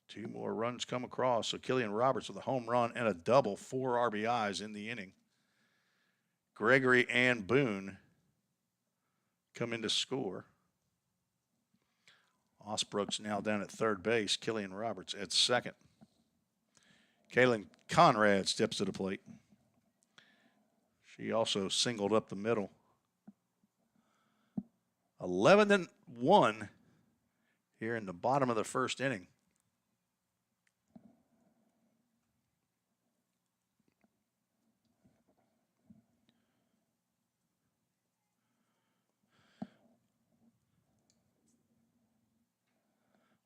2 more runs come across. So Killian Roberts with a home run and a double, 4 RBIs in the inning. Gregory and Boone come in to score. Osbrook's now down at third base. Killian Roberts at second. Kaylin Conrad steps to the plate. She also singled up the middle. 11-1 here in the bottom of the first inning.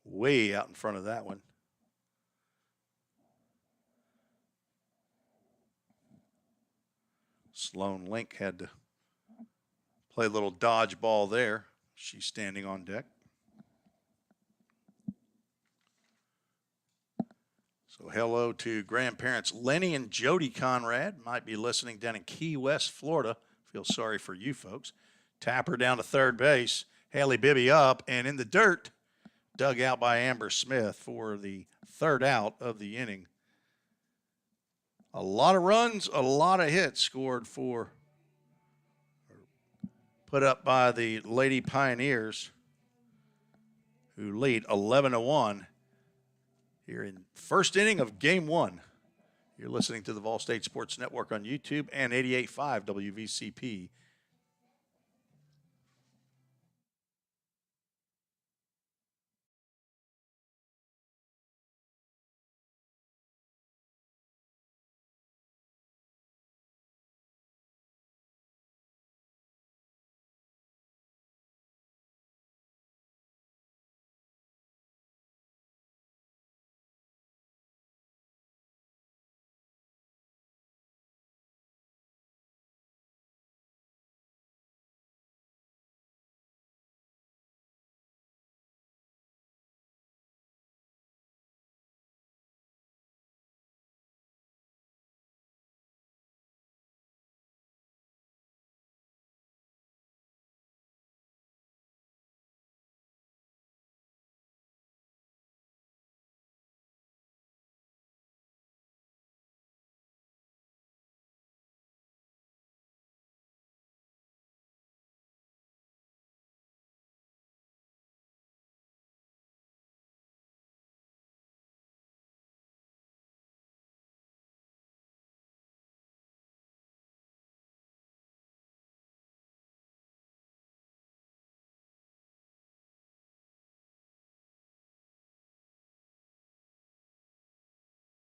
Way out in front of that one. Sloan Link had to play a little dodgeball there. She's standing on deck. So hello to grandparents Lenny and Jody Conrad. Might be listening down in Key West, Florida. Feel sorry for you folks. Tapper down to third base. Haley Bibby up and in the dirt. Dug out by Amber Smith for the 3rd out of the inning. A lot of runs, a lot of hits scored for, or put up by the Lady Pioneers, who lead 11-1 here in first inning of game one. You're listening to the VolState Sports Network on YouTube and 88.5 WVCP.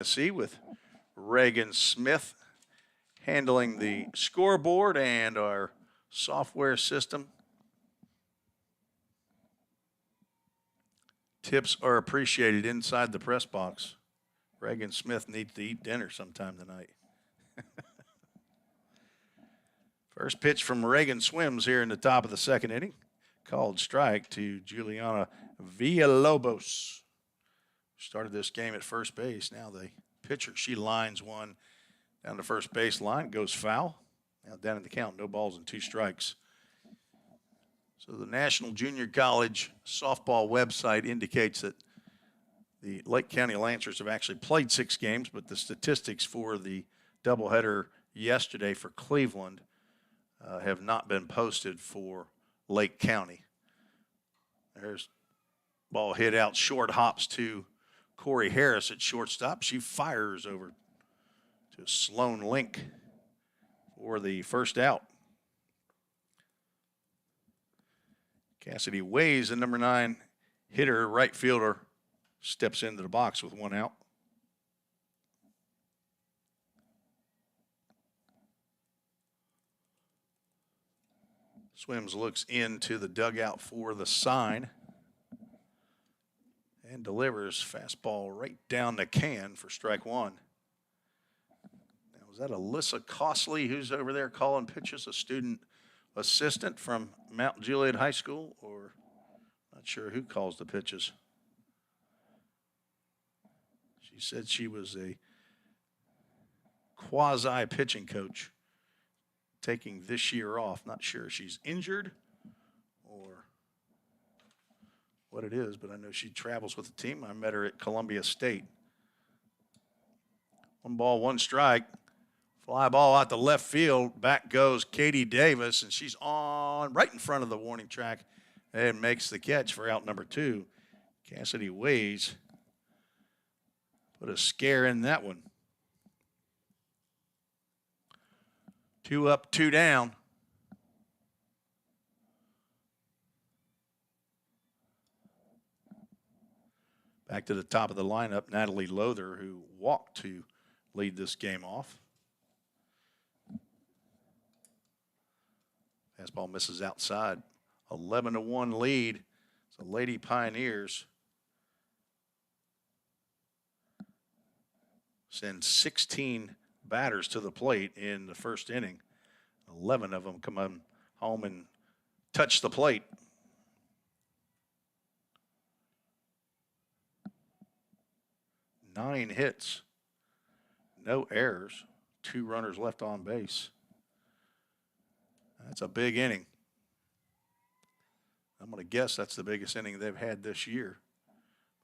See with Reagan Smith handling the scoreboard and our software system. Tips are appreciated inside the press box. Reagan Smith needs to eat dinner sometime tonight. First pitch from Reagan Swims here in the top of the second inning. Called strike to Juliana Villalobos. Started this game at first base. Now the pitcher, she lines one down the first base line, goes foul. Now down in the count, no balls and 2 strikes. So the National Junior College softball website indicates that the Lake County Lancers have actually played 6 games, but the statistics for the doubleheader yesterday for Cleveland have not been posted for Lake County. There's ball hit out short, hops to Corey Harris at shortstop. She fires over to Sloan Link for the first out. Cassidy Ways, the number 9 hitter, right fielder, steps into the box with 1 out. Swims looks into the dugout for the sign and delivers fastball right down the can for strike 1. Now, is that Alyssa Costley who's over there calling pitches, a student assistant from Mount Juliet High School, or not sure who calls the pitches? She said she was a quasi pitching coach taking this year off. Not sure if she's injured or what it is, but I know she travels with the team. I met her at Columbia State. 1 ball, 1 strike. Fly ball out to left field. Back goes Katie Davis, and she's on right in front of the warning track and makes the catch for out number 2. Cassidy Ways put a scare in that one. 2 up, 2 down. Back to the top of the lineup, Natalie Lothar, who walked to lead this game off. Fastball misses outside. 11-1 lead. So Lady Pioneers send 16 batters to the plate in the first inning. 11 of them come on home and touch the plate. Nine hits, no errors, 2 runners left on base. That's a big inning. I'm going to guess that's the biggest inning they've had this year.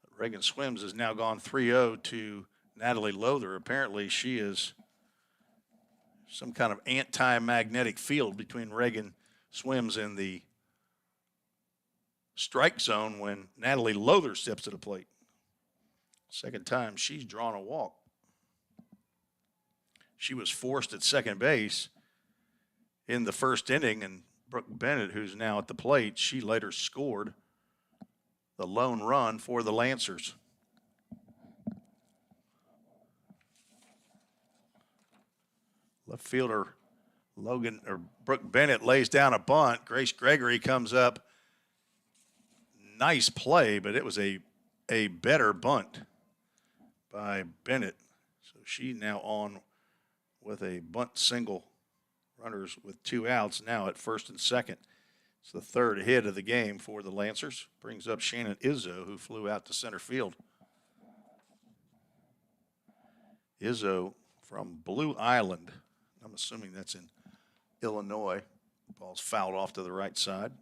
But Reagan Swims has now gone 3-0 to Natalie Lothar. Apparently she is some kind of anti-magnetic field between Reagan swims in the strike zone when Natalie Lothar steps to the plate. Second time she's drawn a walk. She was forced at second base in the first inning, and Brooke Bennett, who's now at the plate, she later scored the lone run for the Lancers. Left fielder Brooke Bennett lays down a bunt. Grace Gregory comes up. Nice play, but it was a better bunt by Bennett. So she now on with a bunt single. Runners with 2 outs now at first and second. It's the third hit of the game for the Lancers. Brings up Shannon Izzo, who flew out to center field. Izzo from Blue Island. I'm assuming that's in Illinois. Ball's fouled off to the right side.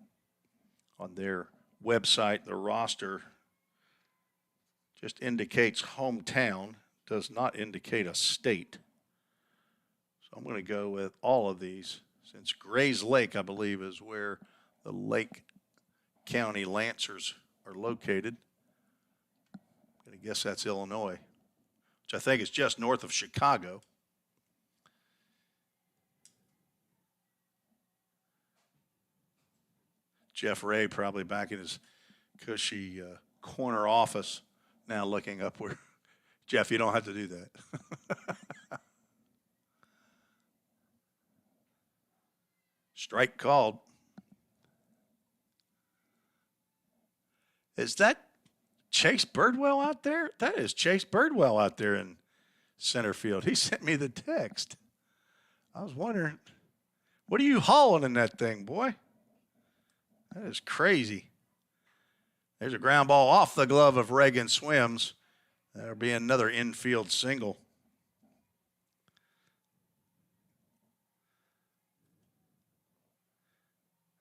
On their website, the roster just indicates hometown, does not indicate a state. So I'm going to go with all of these, since Grays Lake, I believe, is where the Lake County Lancers are located. I'm going to guess that's Illinois, which I think is just north of Chicago. Jeff Ray probably back in his cushy corner office now looking upward. Jeff, you don't have to do that. Strike called. Is that Chase Birdwell out there? That is Chase Birdwell out there in center field. He sent me the text. I was wondering, what are you hauling in that thing, boy? That is crazy. There's a ground ball off the glove of Reagan Swims. That'll be another infield single.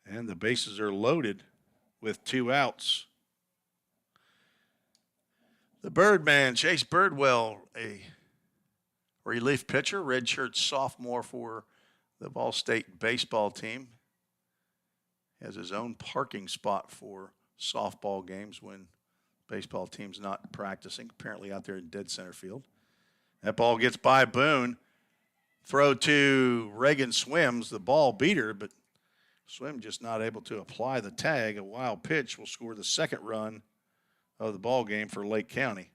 And the bases are loaded with 2 outs. The Birdman, Chase Birdwell, a relief pitcher, redshirt sophomore for the VolState baseball team. Has his own parking spot for softball games when baseball team's not practicing, apparently out there in dead center field. That ball gets by Boone. Throw to Reagan Swims, the ball beater, but Swim just not able to apply the tag. A wild pitch will score the second run of the ball game for Lake County.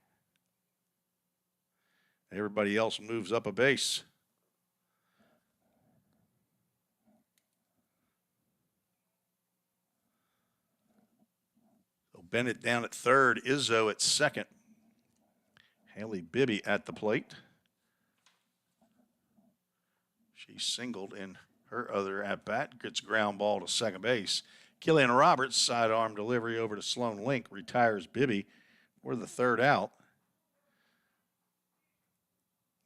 Everybody else moves up a base. So Bennett down at third, Izzo at second. Haley Bibby at the plate. She singled in her other at-bat, gets ground ball to second base. Killian Roberts, sidearm delivery over to Sloan Link, retires Bibby for the third out.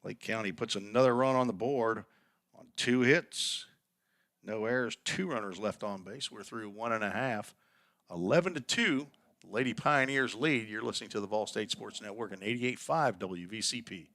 Lake County puts another run on the board on 2 hits. No errors, 2 runners left on base. We're through 1.5. 11-2, the Lady Pioneers lead. You're listening to the VolState Sports Network on 88.5 WVCP.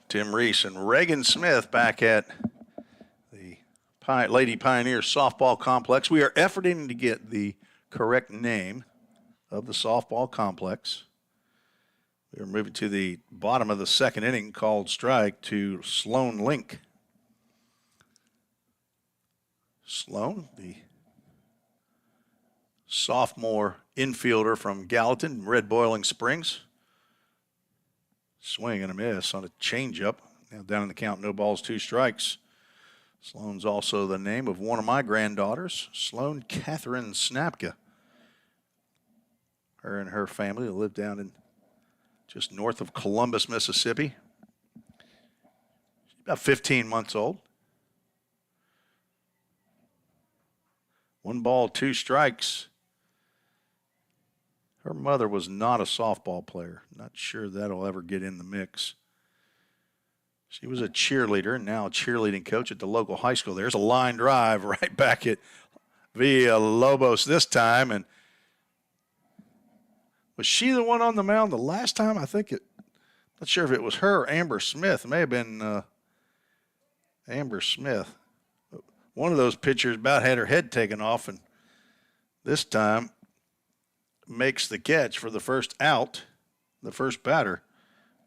Tim Reese and Reagan Smith back at the Lady Pioneer Softball Complex. We are efforting to get the correct name of the softball complex. We are moving to the bottom of the second inning, called strike to Sloan Link. Sloan, the sophomore infielder from Gallatin, Red Boiling Springs. Swing and a miss on a changeup. Now down in the count, no balls, 2 strikes. Sloan's also the name of one of my granddaughters, Sloan Catherine Snapka. Her and her family live down in just north of Columbus, Mississippi. She's about 15 months old. 1 ball, 2 strikes. Her mother was not a softball player. Not sure that'll ever get in the mix. She was a cheerleader and now a cheerleading coach at the local high school. There's a line drive right back at Villalobos this time. And was she the one on the mound the last time? Not sure if it was her or Amber Smith. It may have been Amber Smith. One of those pitchers about had her head taken off, and this time makes the catch for the first out, the first batter.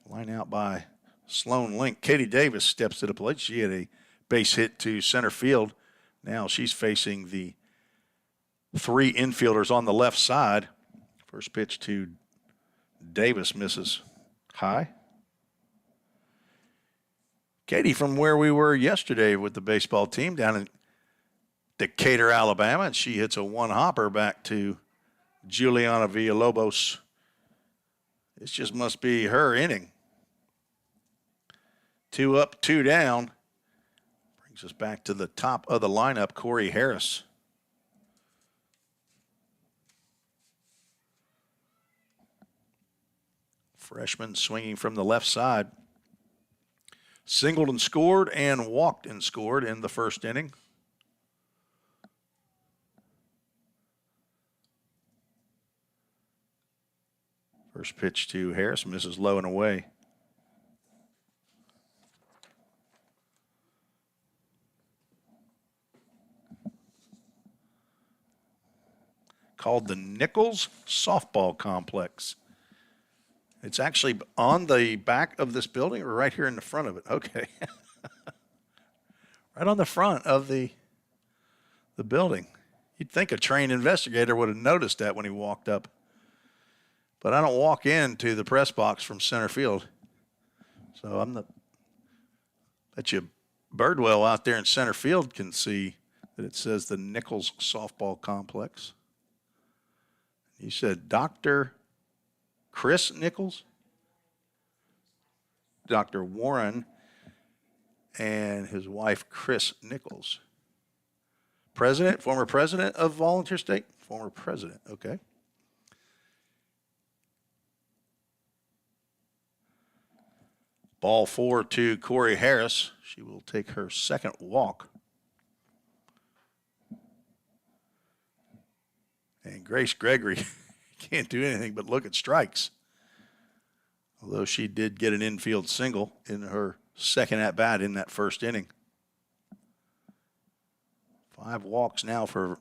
Line out by Sloan Link. Katie Davis steps to the plate. She had a base hit to center field. Now she's facing the 3 infielders on the left side. First pitch to Davis misses high. Katie from where we were yesterday with the baseball team down in Decatur, Alabama, and she hits a 1-hopper back to Juliana Villalobos. This just must be her inning. 2 up, 2 down. Brings us back to the top of the lineup, Corey Harris. Freshman swinging from the left side. Singled and scored and walked and scored in the first inning. First pitch to Harris, misses low and away. Called the Nichols Softball Complex. It's actually on the back of this building or right here in the front of it? Okay. Right on the front of the building. You'd think a trained investigator would have noticed that when he walked up. But I don't walk into the press box from center field. So I'm not. Bet you Birdwell out there in center field can see that it says the Nichols Softball Complex. You said Dr. Chris Nichols? Dr. Warren and his wife, Chris Nichols. Former president of Volunteer State? Former president, okay. Ball 4 to Corey Harris. She will take her second walk. And Grace Gregory can't do anything but look at strikes. Although she did get an infield single in her second at-bat in that first inning. 5 walks now for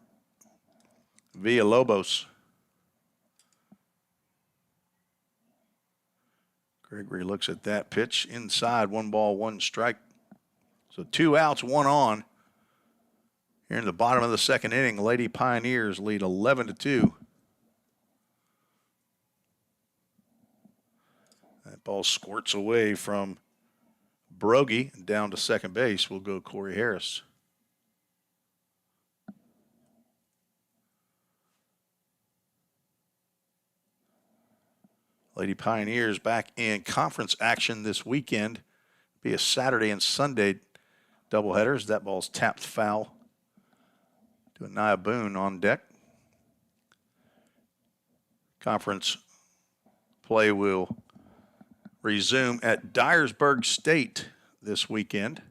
Villalobos. Gregory looks at that pitch inside, 1 ball, 1 strike. So 2 outs, 1 on. Here in the bottom of the second inning, Lady Pioneers lead 11-2. That ball squirts away from Brogy down to second base. Will go Corey Harris. Lady Pioneers back in conference action this weekend. Be a Saturday and Sunday doubleheaders. That ball's tapped foul to Anaya Boone on deck. Conference play will resume at Dyersburg State this weekend.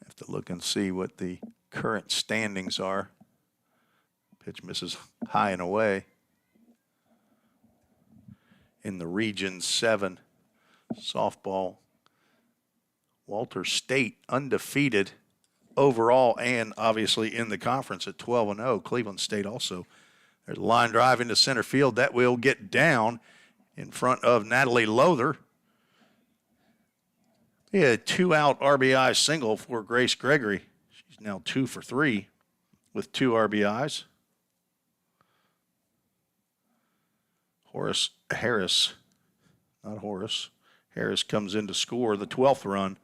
Have to look and see what the current standings are. Pitch misses high and away. in the Region 7 softball. VolState undefeated overall and obviously in the conference at 12-0. Cleveland State also. There's a line drive into center field. That will get down in front of Natalie Lothar. A 2-out RBI single for Grace Gregory. She's now 2 for 3 with 2 RBIs. Harris comes in to score the 12th run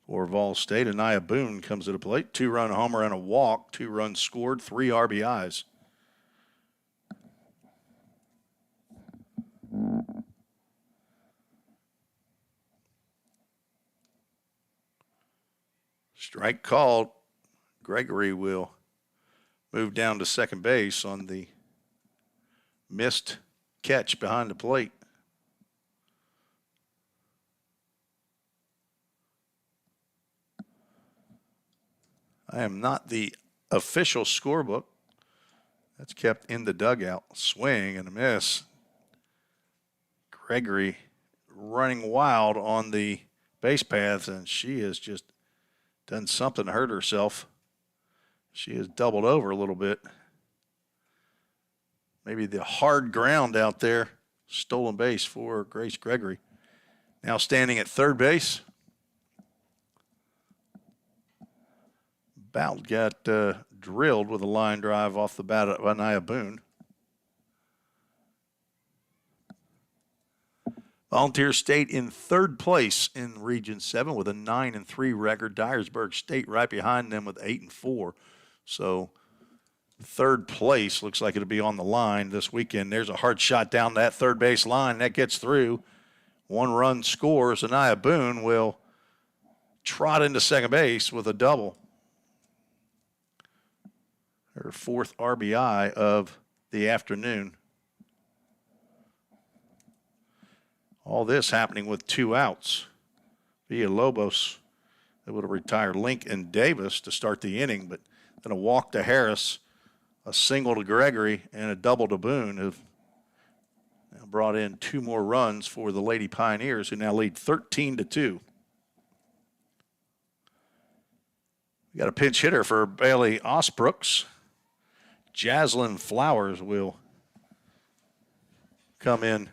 for VolState. Anaya Boone comes to the plate. 2-run homer and a walk. 2 runs scored, 3 RBIs. Strike called. Gregory will move down to second base on the missed catch behind the plate. I am not the official scorebook. That's kept in the dugout. Swing and a miss. Gregory running wild on the base paths, and she has just done something to hurt herself. She has doubled over a little bit. Maybe the hard ground out there. Stolen base for Grace Gregory. Now standing at third base. Bout got drilled with a line drive off the bat of Anaya Boone. Volunteer State in third place in Region 7 with a 9-3 record. Dyersburg State right behind them with 8-4. So third place looks like it'll be on the line this weekend. There's a hard shot down that third base line. That gets through. 1 run scores. Anaya Boone will trot into second base with a double. Her 4th RBI of the afternoon. All this happening with 2 outs. Villalobos able to retire Link and Davis to start the inning, but then a walk to Harris, a single to Gregory, and a double to Boone have now brought in 2 more runs for the Lady Pioneers, who now lead 13-2. We got a pinch hitter for Bailey Osbrooks. Jaslyn Flowers will come in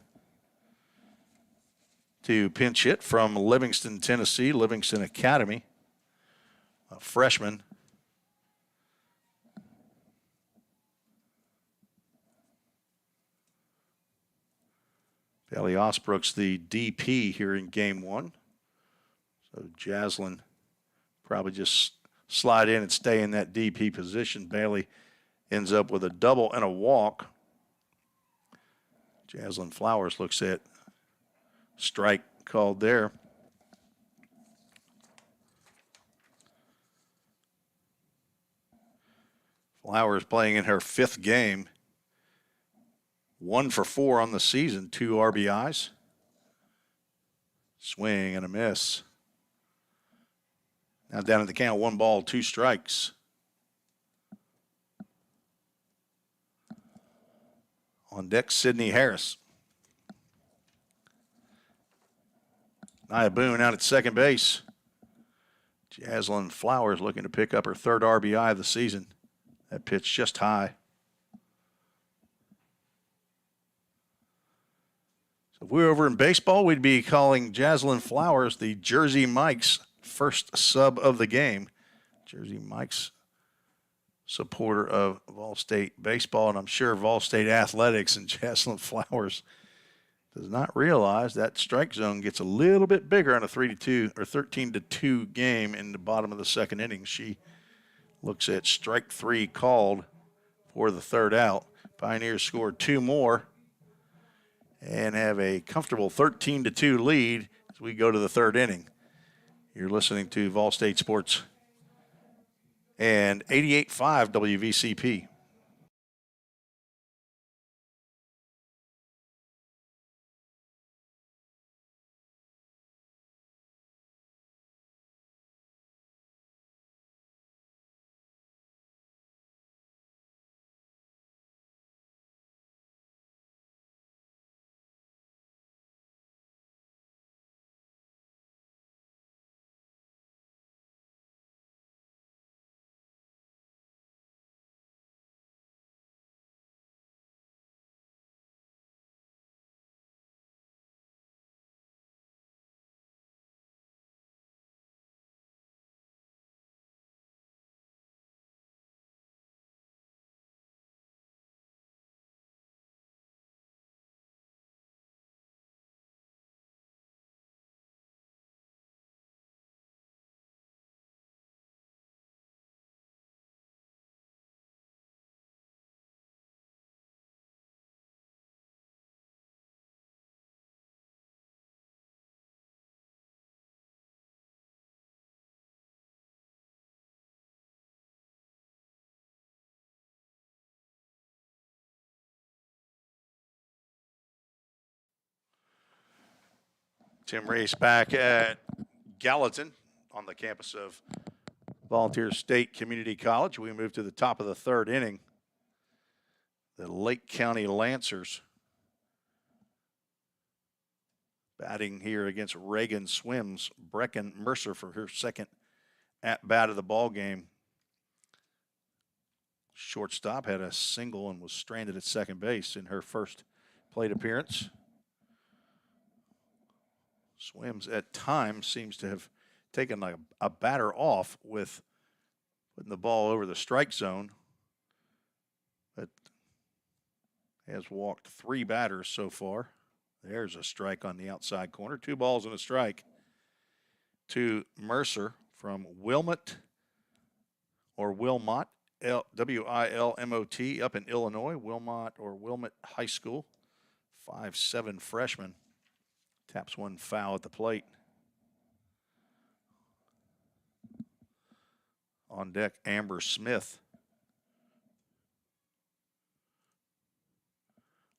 to pinch hit from Livingston, Tennessee, Livingston Academy, a freshman. Bailey Osbrooks, the DP here in game 1. So Jaslyn probably just slide in and stay in that DP position. Bailey ends up with a double and a walk. Jaslyn Flowers looks at strike called there. Flowers playing in her 5th game. 1 for 4 on the season, 2 RBIs. Swing and a miss. Now down at the count, 1 ball, 2 strikes. On deck, Sydney Harris. Nia Boone out at second base. Jaslyn Flowers looking to pick up her 3rd RBI of the season. That pitch just high. So if we were over in baseball, we'd be calling Jaslyn Flowers the Jersey Mike's first sub of the game. Jersey Mike's supporter of VolState baseball, and I'm sure VolState athletics and Jaslyn Flowers does not realize that strike zone gets a little bit bigger on a 3-2 or 13-2 game in the bottom of the 2nd inning. She looks at strike 3 called for the 3rd out. Pioneers scored 2 more and have a comfortable 13-2 lead as we go to the 3rd inning. You're listening to VolState Sports and 88.5 WVCP. Tim Race back at Gallatin on the campus of Volunteer State Community College. We move to the top of the third inning. The Lake County Lancers batting here against Reagan Swims. Brecken Mercer for her second at-bat of the ball game. Shortstop had a single and was stranded at second base in her first plate appearance. Swims at times seems to have taken like a batter off with putting the ball over the strike zone, but has walked 3 batters so far. There's a strike on the outside corner. 2 balls and a strike to Mercer from Wilmot or Wilmot, W-I-L-M-O-T, up in Illinois. Wilmot or Wilmot High School. 5'7" freshman. Taps one foul at the plate. On deck, Amber Smith.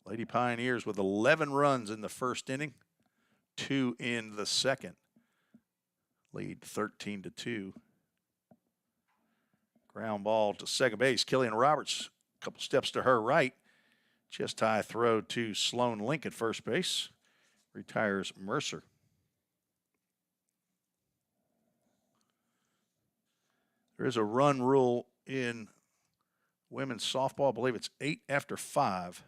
Lady Pioneers with 11 runs in the first inning, 2 in the second. Lead 13-2. Ground ball to second base. Killian Roberts, a couple steps to her right. Chest high throw to Sloan Link at first base. Retires Mercer. There is a run rule in women's softball. I believe it's 8 after 5.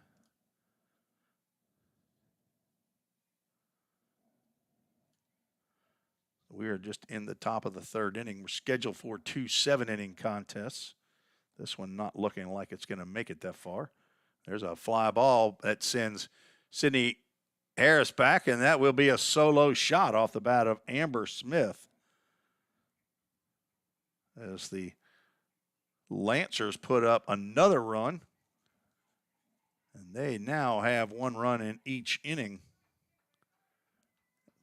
We are just in the top of the third inning. We're scheduled for 2 7-inning contests. This one not looking like it's going to make it that far. There's a fly ball that sends Sydney Harris back, and that will be a solo shot off the bat of Amber Smith. As the Lancers put up another run, and they now have 1 run in each inning.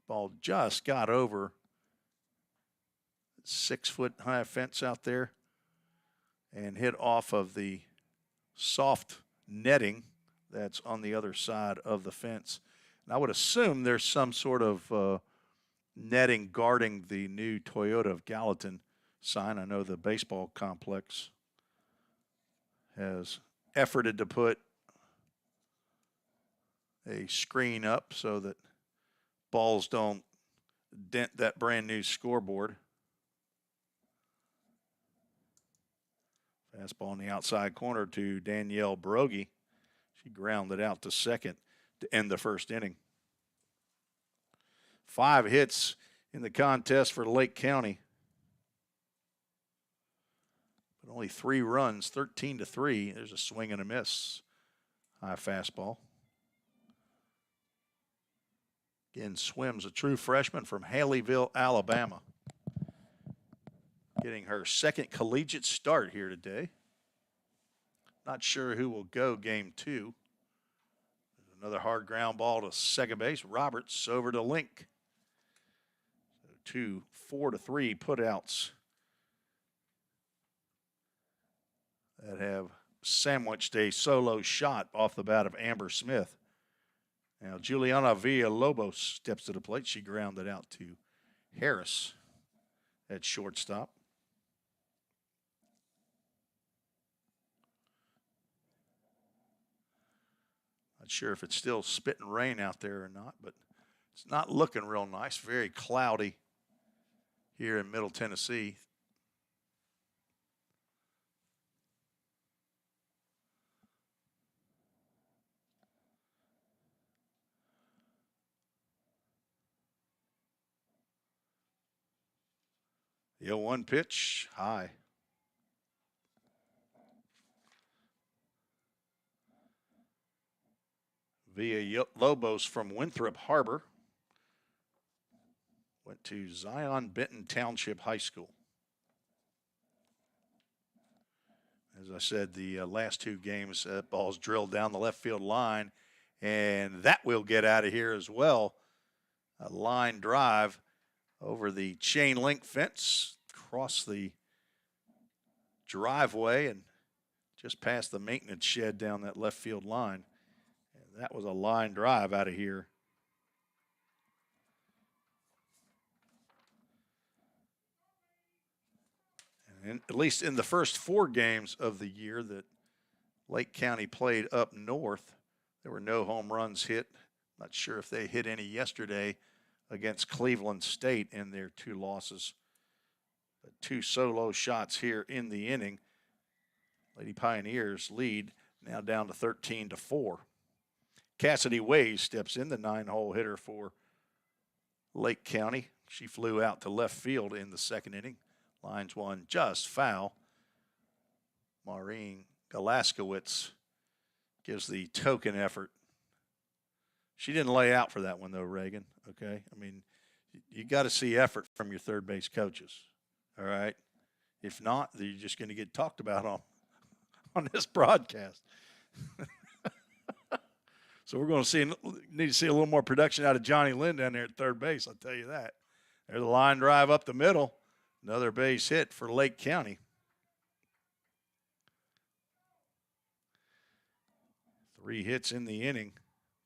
Ball just got over 6-foot-high fence out there and hit off of the soft netting that's on the other side of the fence. And I would assume there's some sort of netting guarding the new Toyota of Gallatin sign. I know the baseball complex has efforted to put a screen up so that balls don't dent that brand new scoreboard. Fastball in the outside corner to Danielle Brogy. She grounded out to second to end the first inning. 5 hits in the contest for Lake County. But only 3 runs, 13-3. There's a swing and a miss. High fastball. Again, Swims, a true freshman from Haleyville, Alabama. Getting her second collegiate start here today. Not sure who will go game 2. Another hard ground ball to second base. Roberts over to Link. So 2 4-3 putouts that have sandwiched a solo shot off the bat of Amber Smith. Now Juliana Villalobos steps to the plate. She grounded out to Harris at shortstop. Not sure if it's still spitting rain out there or not, but it's not looking real nice. Very cloudy here in Middle Tennessee. The 0-1 pitch, high. Villalobos from Winthrop Harbor. Went to Zion Benton Township High School. As I said, the last 2 games, that ball's drilled down the left field line, and that will get out of here as well. A line drive over the chain link fence, across the driveway, and just past the maintenance shed down that left field line. And that was a line drive out of here. And at least in the first 4 games of the year that Lake County played up north, there were no home runs hit. Not sure if they hit any yesterday against Cleveland State in their 2 losses. But 2 solo shots here in the inning. Lady Pioneers lead now down to 13-4. Cassidy Ways steps in, the 9-hole hitter for Lake County. She flew out to left field in the 2nd inning. Lines one just foul. Maureen Galaskowitz gives the token effort. She didn't lay out for that one, though, Reagan, okay? I mean, you got to see effort from your third base coaches, all right? If not, you're just going to get talked about on this broadcast. So we're going to need to see a little more production out of Johnny Lynn down there at third base, I'll tell you that. There's a line drive up the middle. Another base hit for Lake County. 3 hits in the inning.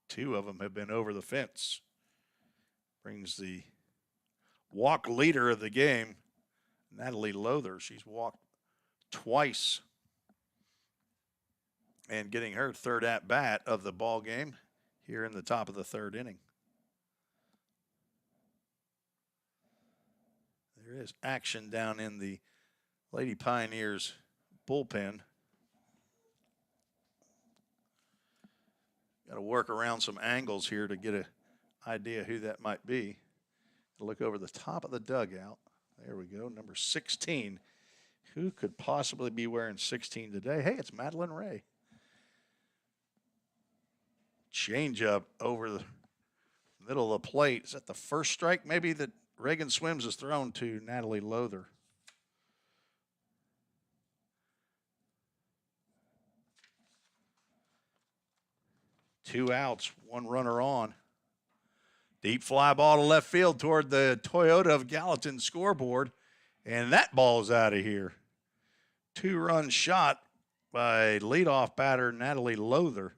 2 of them have been over the fence. Brings the walk leader of the game, Natalie Lother. She's walked twice. And getting her 3rd at-bat of the ball game here in the top of the 3rd inning. There is action down in the Lady Pioneers bullpen. Got to work around some angles here to get an idea who that might be. Look over the top of the dugout. There we go, number 16. Who could possibly be wearing 16 today? Hey, it's Madeline Ray. Change up over the middle of the plate. Is that the first strike maybe that Reagan Swims has thrown to Natalie Lother? Two outs, 1 runner on. Deep fly ball to left field toward the Toyota of Gallatin scoreboard, and that ball's out of here. 2-run shot by leadoff batter Natalie Lother.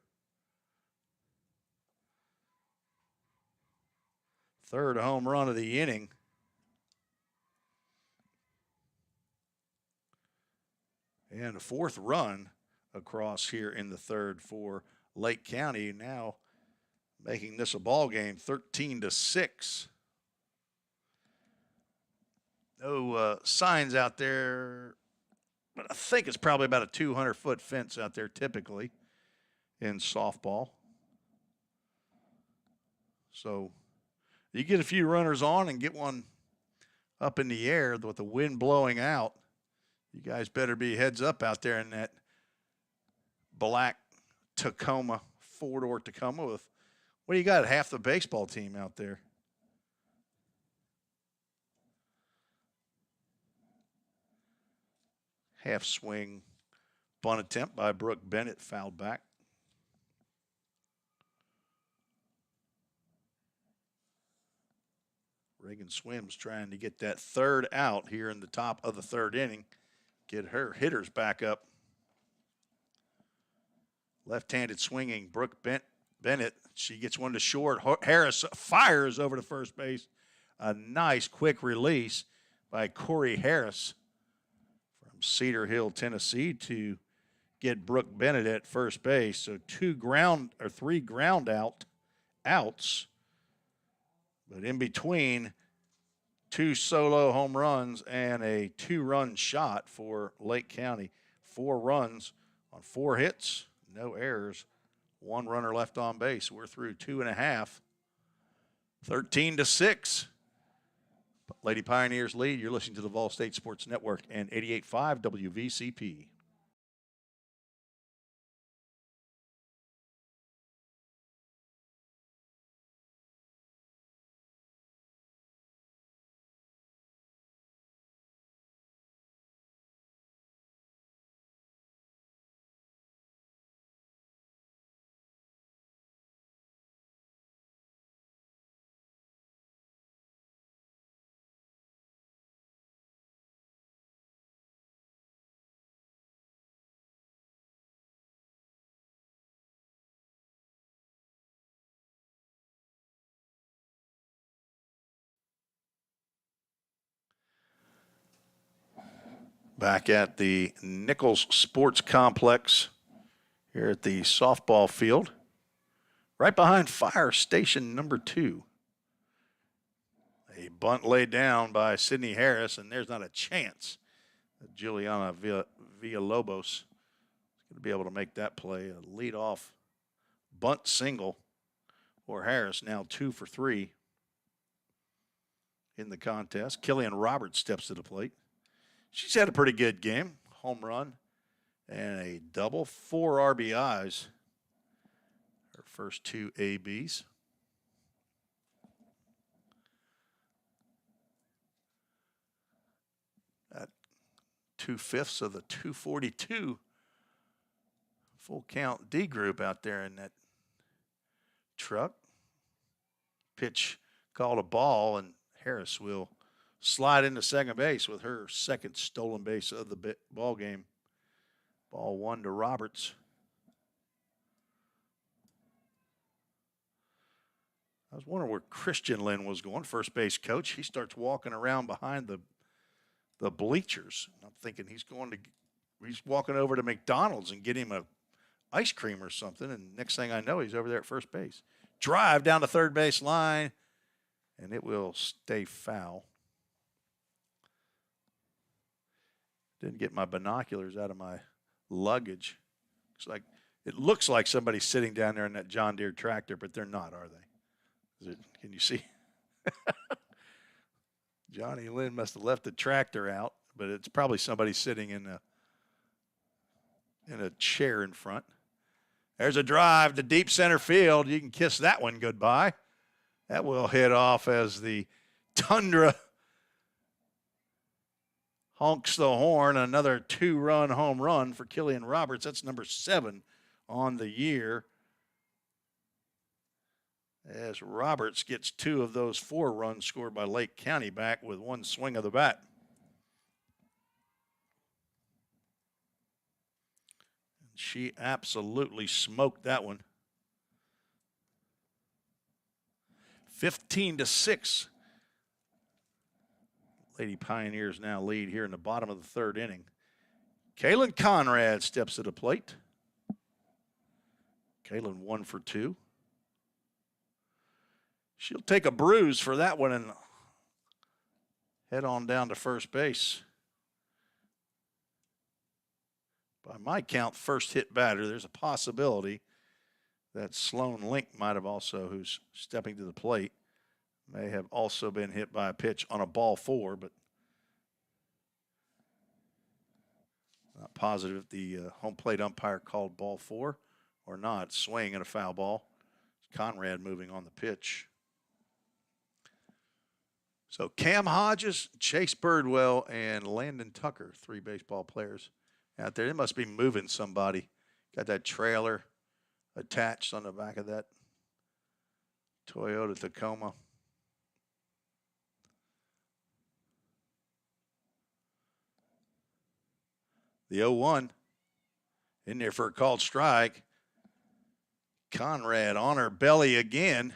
3rd home run of the inning. And a 4th run across here in the 3rd for Lake County, now making this a ball game, 13-6. No signs out there, but I think it's probably about a 200-foot fence out there typically in softball. So you get a few runners on and get one up in the air with the wind blowing out. You guys better be heads up out there in that black Tacoma, 4-door Tacoma with, what do you got, half the baseball team out there. Half swing bunt attempt by Brooke Bennett, fouled back. Reagan Swims trying to get that 3rd out here in the top of the 3rd inning. Get her hitters back up. Left-handed swinging Brooke Bennett. She gets one to short. Harris fires over to first base. A nice quick release by Corey Harris from Cedar Hill, Tennessee, to get Brooke Bennett at first base. So 3 ground outs. But in between, 2 solo home runs and a 2-run shot for Lake County. 4 runs on 4 hits, no errors, 1 runner left on base. We're through 2.5. 13-6. Lady Pioneers lead. You're listening to the VolState Sports Network and 88.5 WVCP. Back at the Nichols Sports Complex here at the softball field, right behind Fire Station number 2. A bunt laid down by Sydney Harris, and there's not a chance that Juliana Villalobos is going to be able to make that play. A leadoff bunt single for Harris, now 2 for 3 in the contest. Killian Roberts steps to the plate. She's had a pretty good game. Home run and a double, 4 RBIs. Her first 2 ABs. At 2/5 of the 242 full count D group out there in that truck. Pitch called a ball, and Harris will slide into second base with her second stolen base of the ball game. Ball 1 to Roberts. I was wondering where Christian Lynn was going, first base coach. He starts walking around behind the bleachers. I'm thinking he's walking over to McDonald's and get him a ice cream or something, and next thing I know, he's over there at first base. Drive down the third base line, and it will stay foul. Didn't get my binoculars out of my luggage. It looks like somebody's sitting down there in that John Deere tractor, but they're not, are they? Can you see? Johnny Lynn must have left the tractor out, but it's probably somebody sitting in a chair in front. There's a drive to deep center field. You can kiss that one goodbye. That will hit off as the Tundra honks the horn. Another 2-run home run for Killian Roberts. That's number 7 on the year. As Roberts gets 2 of those 4 runs scored by Lake County back with 1 swing of the bat. She absolutely smoked that one. 15-6. Lady Pioneers now lead here in the bottom of the 3rd inning. Kaylin Conrad steps to the plate. Kaylin 1 for 2. She'll take a bruise for that one and head on down to first base. By my count, first hit batter. There's a possibility that Sloan Link might have also, who's stepping to the plate, may have also been hit by a pitch on a ball 4, but not positive if the home plate umpire called ball 4 or not. Swing and a foul ball. Conrad moving on the pitch. So Cam Hodges, Chase Birdwell, and Landon Tucker, 3 baseball players out there. They must be moving somebody. Got that trailer attached on the back of that Toyota Tacoma. The 0-1 in there for a called strike. Conrad on her belly again,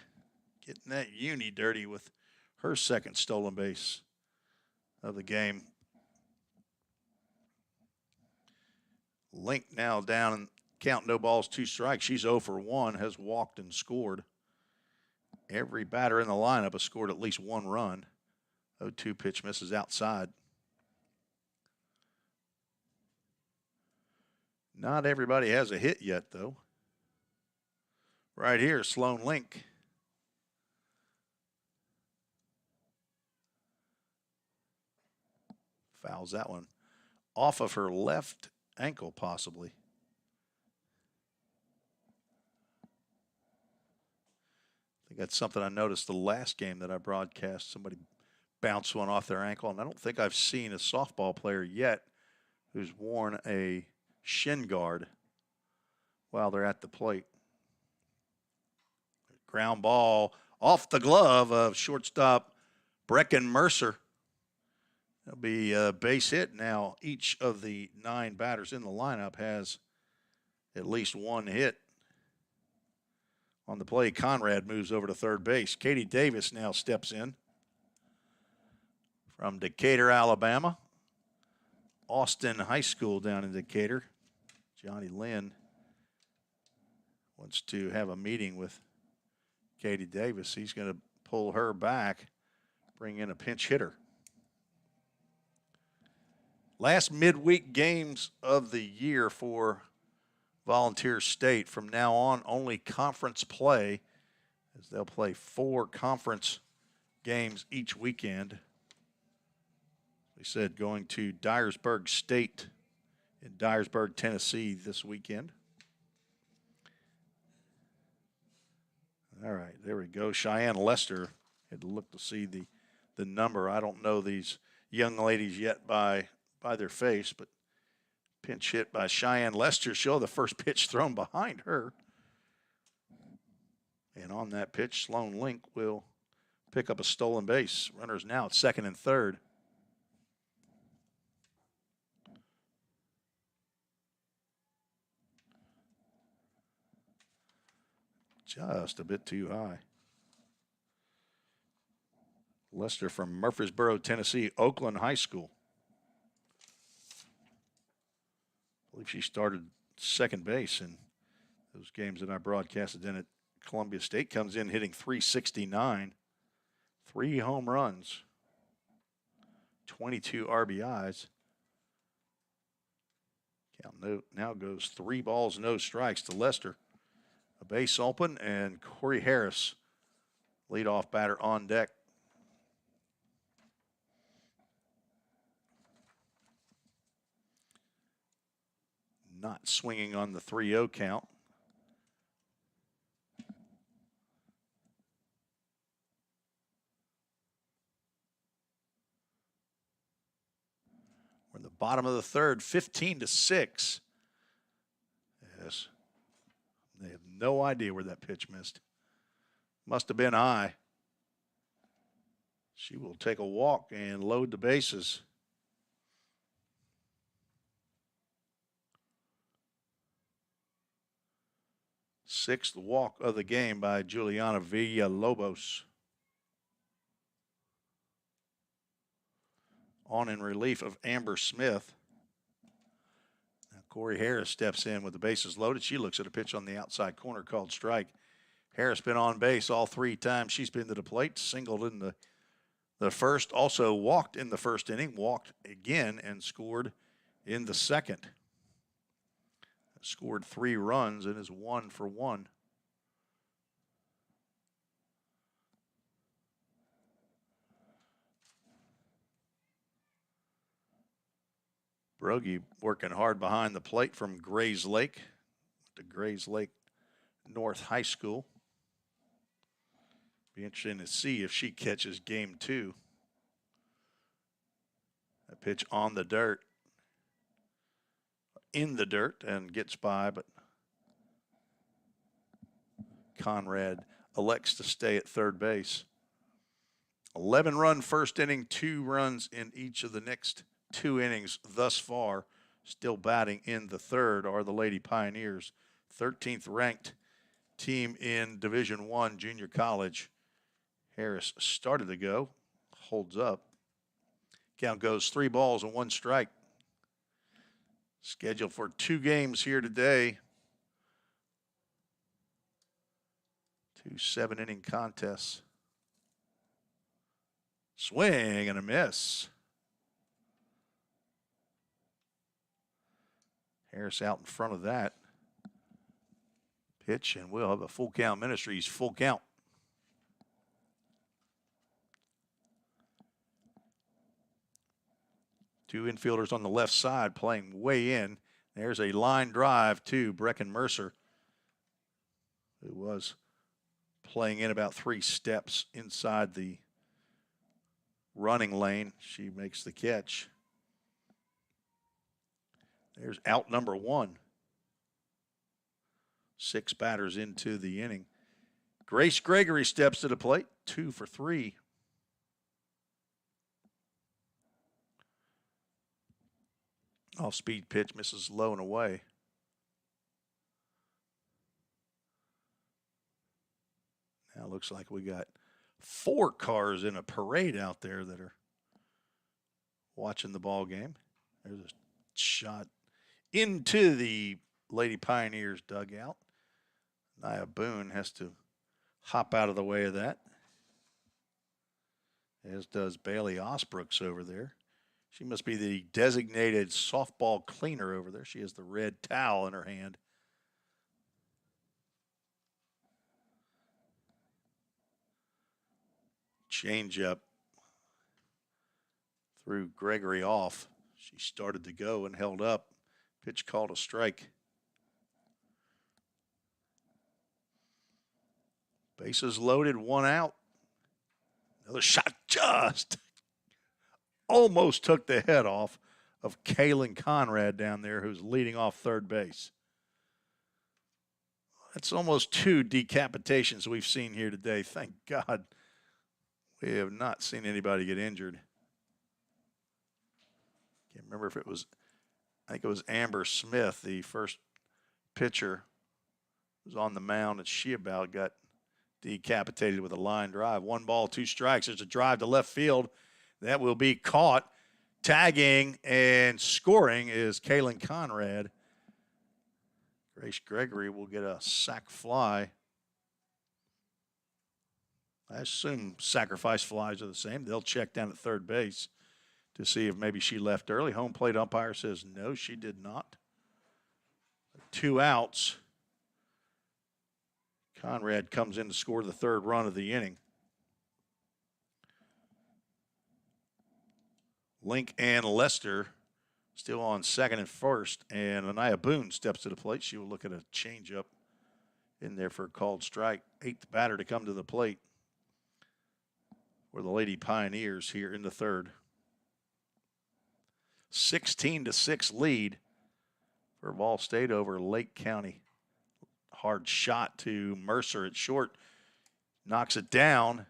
getting that uni dirty with her second stolen base of the game. Link now down and count, no balls, 2 strikes. She's 0 for 1, has walked and scored. Every batter in the lineup has scored at least 1 run. 0-2 pitch misses outside. Not everybody has a hit yet, though. Right here, Sloan Link. Fouls that one off of her left ankle, possibly. I think that's something I noticed the last game that I broadcast. Somebody bounced one off their ankle, and I don't think I've seen a softball player yet who's worn a shin guard while they're at the plate. Ground ball off the glove of shortstop Brecken Mercer. It'll be a base hit now. Each of the 9 batters in the lineup has at least 1 hit. On the play, Conrad moves over to third base. Katie Davis now steps in from Decatur, Alabama. Austin High School down in Decatur. Johnny Lynn wants to have a meeting with Katie Davis. He's going to pull her back, bring in a pinch hitter. Last midweek games of the year for Volunteer State. From now on, only conference play, as they'll play 4 conference games each weekend. We said going to Dyersburg State in Dyersburg, Tennessee this weekend. All right, there we go. Cheyenne Lester had to look to see the number. I don't know these young ladies yet by their face, but pinch hit by Cheyenne Lester. Show the first pitch thrown behind her. And on that pitch, Sloan Link will pick up a stolen base. Runners now at second and third. Just a bit too high. Lester from Murfreesboro, Tennessee, Oakland High School. I believe she started second base in those games that I broadcasted in at Columbia State. Comes in hitting .369, 3 home runs, 22 RBIs. Count now goes 3 balls, no strikes to Lester. A base open, and Corey Harris, leadoff batter on deck. Not swinging on the 3-0 count. We're in the bottom of the third, 15-6. Yes. They have no idea where that pitch missed. Must have been high. She will take a walk and load the bases. Sixth walk of the game by Juliana Villalobos. On in relief of Amber Smith. Now Corey Harris steps in with the bases loaded. She looks at a pitch on the outside corner called strike. Harris been on base all 3 times she's been to the plate. Singled in the first, also walked in the first inning, walked again and scored in the second. Scored 3 runs and is 1 for 1. Brogy working hard behind the plate from Grays Lake, to Grays Lake North High School. Be interesting to see if she catches game 2. A pitch on the dirt. In the dirt and gets by, but Conrad elects to stay at third base. 11-run first inning, 2 runs in each of the next 2 innings thus far. Still batting in the third are the Lady Pioneers, 13th ranked team in Division I junior college. Harris started to go, holds up. Count goes 3 balls and 1 strike. Scheduled for 2 games here today. 2 7-inning contests. Swing and a miss. Harris out in front of that pitch, and we'll have a full count. Ministries full count. Two infielders on the left side playing way in. There's a line drive to Brecken Mercer, who was playing in about 3 steps inside the running lane. She makes the catch. There's out number 1. 6 batters into the inning. Grace Gregory steps to the plate, 2 for 3. Off-speed pitch misses low and away. Now it looks like we got 4 cars in a parade out there that are watching the ball game. There's a shot into the Lady Pioneers dugout. Nia Boone has to hop out of the way of that, as does Bailey Osbrooks over there. She must be the designated softball cleaner over there. She has the red towel in her hand. Change up threw Gregory off. She started to go and held up. Pitch called a strike. Bases loaded, one out. Another shot just almost took the head off of Kaylin Conrad down there, who's leading off third base. That's almost 2 decapitations we've seen here today. Thank God we have not seen anybody get injured. Can't remember if it was, I think it was Amber Smith, the first pitcher, was on the mound, and she about got decapitated with a line drive. 1 ball, 2 strikes. There's a drive to left field. That will be caught. Tagging and scoring is Kaylin Conrad. Grace Gregory will get a sac fly. I assume sacrifice flies are the same. They'll check down at third base to see if maybe she left early. Home plate umpire says no, she did not. 2 outs. Conrad comes in to score the 3rd run of the inning. Link and Lester still on second and first, and Anaya Boone steps to the plate. She will look at a changeup in there for a called strike. 8th batter to come to the plate for the Lady Pioneers here in the 3rd. 16-6 lead for VolState over Lake County. Hard shot to Mercer at short. Knocks it down.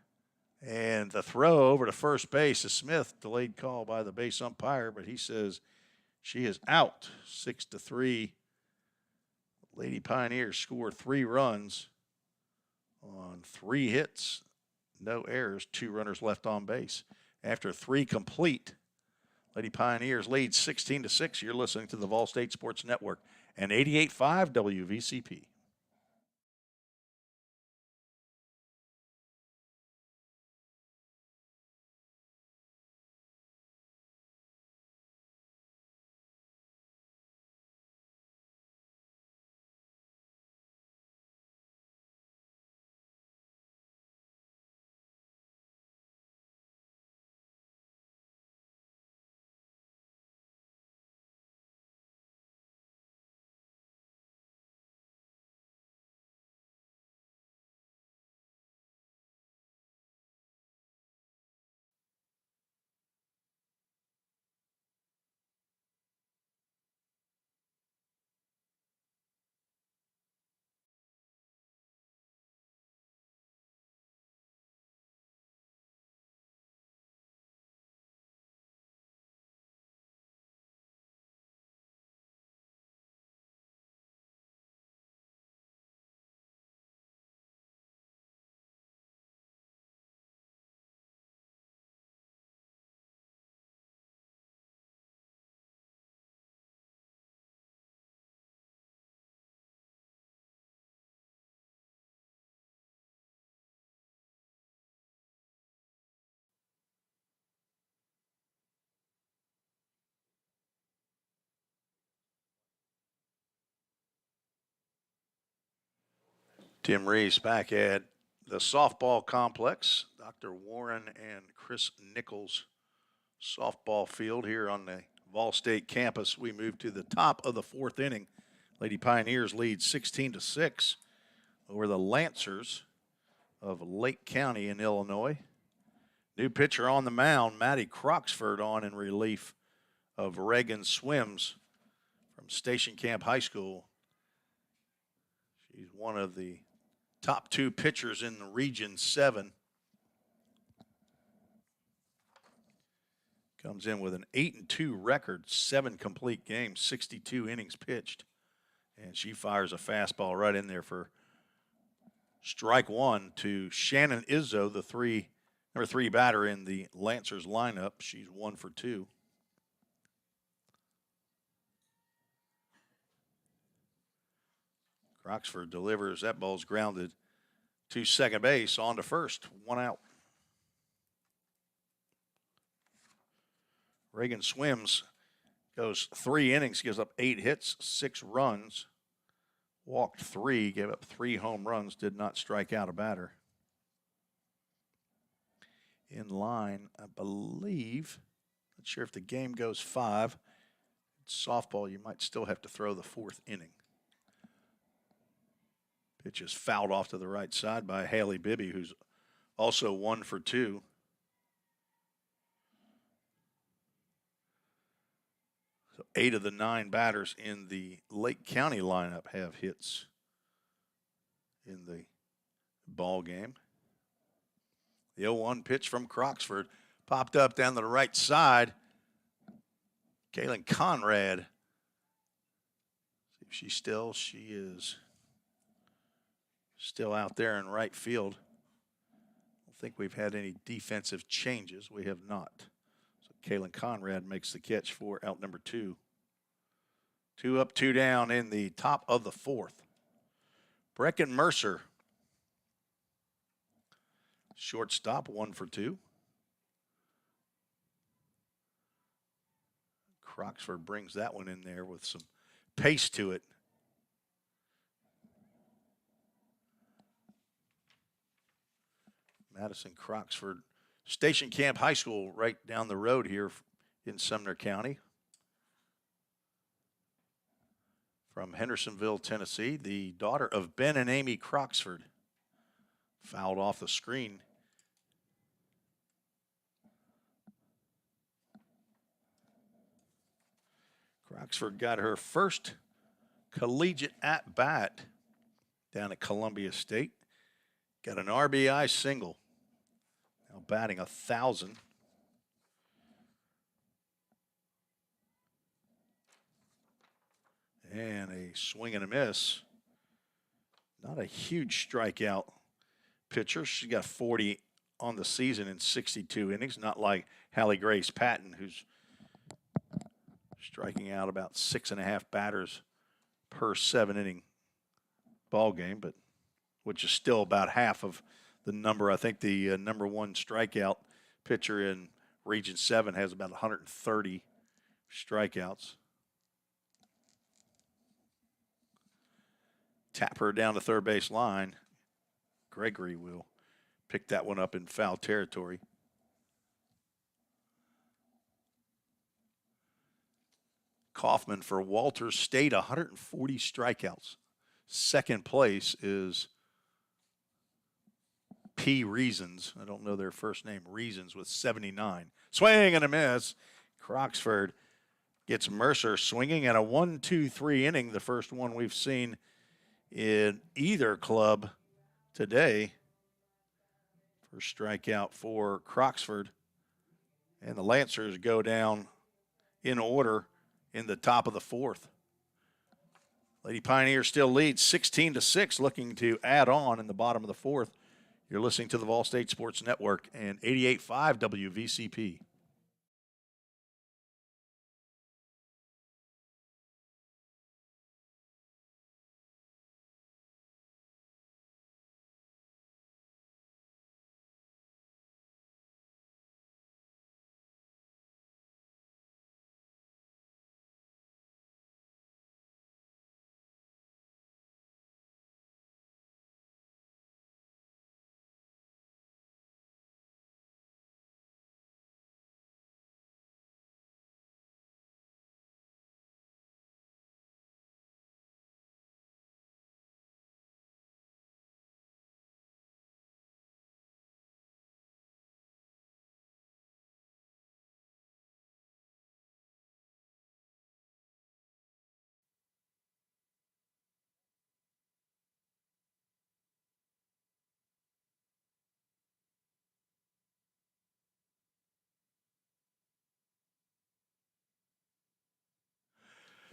And the throw over to first base is Smith. Delayed call by the base umpire, but he says she is out. 6-3. Lady Pioneers score 3 runs on 3 hits. No errors. 2 runners left on base. After 3 complete, Lady Pioneers lead 16-6. You're listening to the VolState Sports Network and 88.5 WVCP. Tim Reese back at the softball complex. Dr. Warren and Chris Nichols softball field here on the VolState campus. We move to the top of the 4th inning. Lady Pioneers lead 16-6 over the Lancers of Lake County in Illinois. New pitcher on the mound, Maddie Croxford, on in relief of Reagan Swims from Station Camp High School. She's one of the top 2 pitchers in the Region 7. Comes in with an 8-2 record, 7 complete games, 62 innings pitched. And she fires a fastball right in there for strike 1 to Shannon Izzo, the number 3 batter in the Lancers lineup. She's 1 for 2. Croxford delivers. That ball's grounded to second base, on to first, 1 out. Reagan Swims goes 3 innings, gives up 8 hits, 6 runs, walked 3, gave up 3 home runs, did not strike out a batter. In line, I believe, not sure if the game goes 5. It's softball, you might still have to throw the 4th inning. Pitch is fouled off to the right side by Haley Bibby, who's also 1 for 2. So 8 of the 9 batters in the Lake County lineup have hits in the ball game. The 0-1 pitch from Croxford popped up down to the right side. Kaylin Conrad. See if she is still out there in right field. I don't think we've had any defensive changes. We have not. So Kaylin Conrad makes the catch for out number 2. 2 up, 2 down in the top of the 4th. Brecken Mercer, shortstop, 1 for 2. Croxford brings that one in there with some pace to it. Madison Croxford Station Camp High School right down the road here in Sumner County. From Hendersonville, Tennessee, the daughter of Ben and Amy Croxford. Fouled off the screen. Croxford got her first collegiate at-bat down at Columbia State. Got an RBI single. Now batting 1,000. And a swing and a miss. Not a huge strikeout pitcher. She's got 40 on the season in 62 innings. Not like Hallie Grace Patton, who's striking out about 6.5 batters per 7-inning ball game, but which is still about half of the number. I think the number 1 strikeout pitcher in Region 7 has about 130 strikeouts. Tap her down the third base line. Gregory will pick that one up in foul territory. Kaufman for Walters State, 140 strikeouts. Second place is P. Reasons. I don't know their first name. Reasons with 79. Swing and a miss. Croxford gets Mercer swinging at a 1-2-3 inning, the first one we've seen in either club today. First strikeout for Croxford. And the Lancers go down in order in the top of the 4th. Lady Pioneers still leads 16-6, looking to add on in the bottom of the 4th. You're listening to the VolState Sports Network and 88.5 WVCP.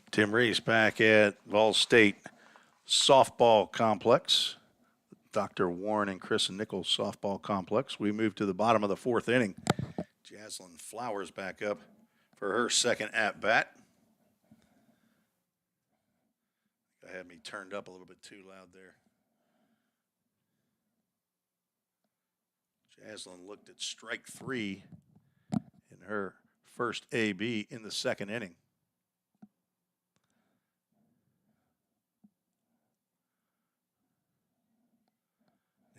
Tim Reese back at VolState Softball Complex. Dr. Warren and Chris and Nichols Softball Complex. We move to the bottom of the 4th inning. Jaslyn Flowers back up for her second at-bat. I had me turned up a little bit too loud there. Jaslyn looked at strike 3 in her first AB in the second inning.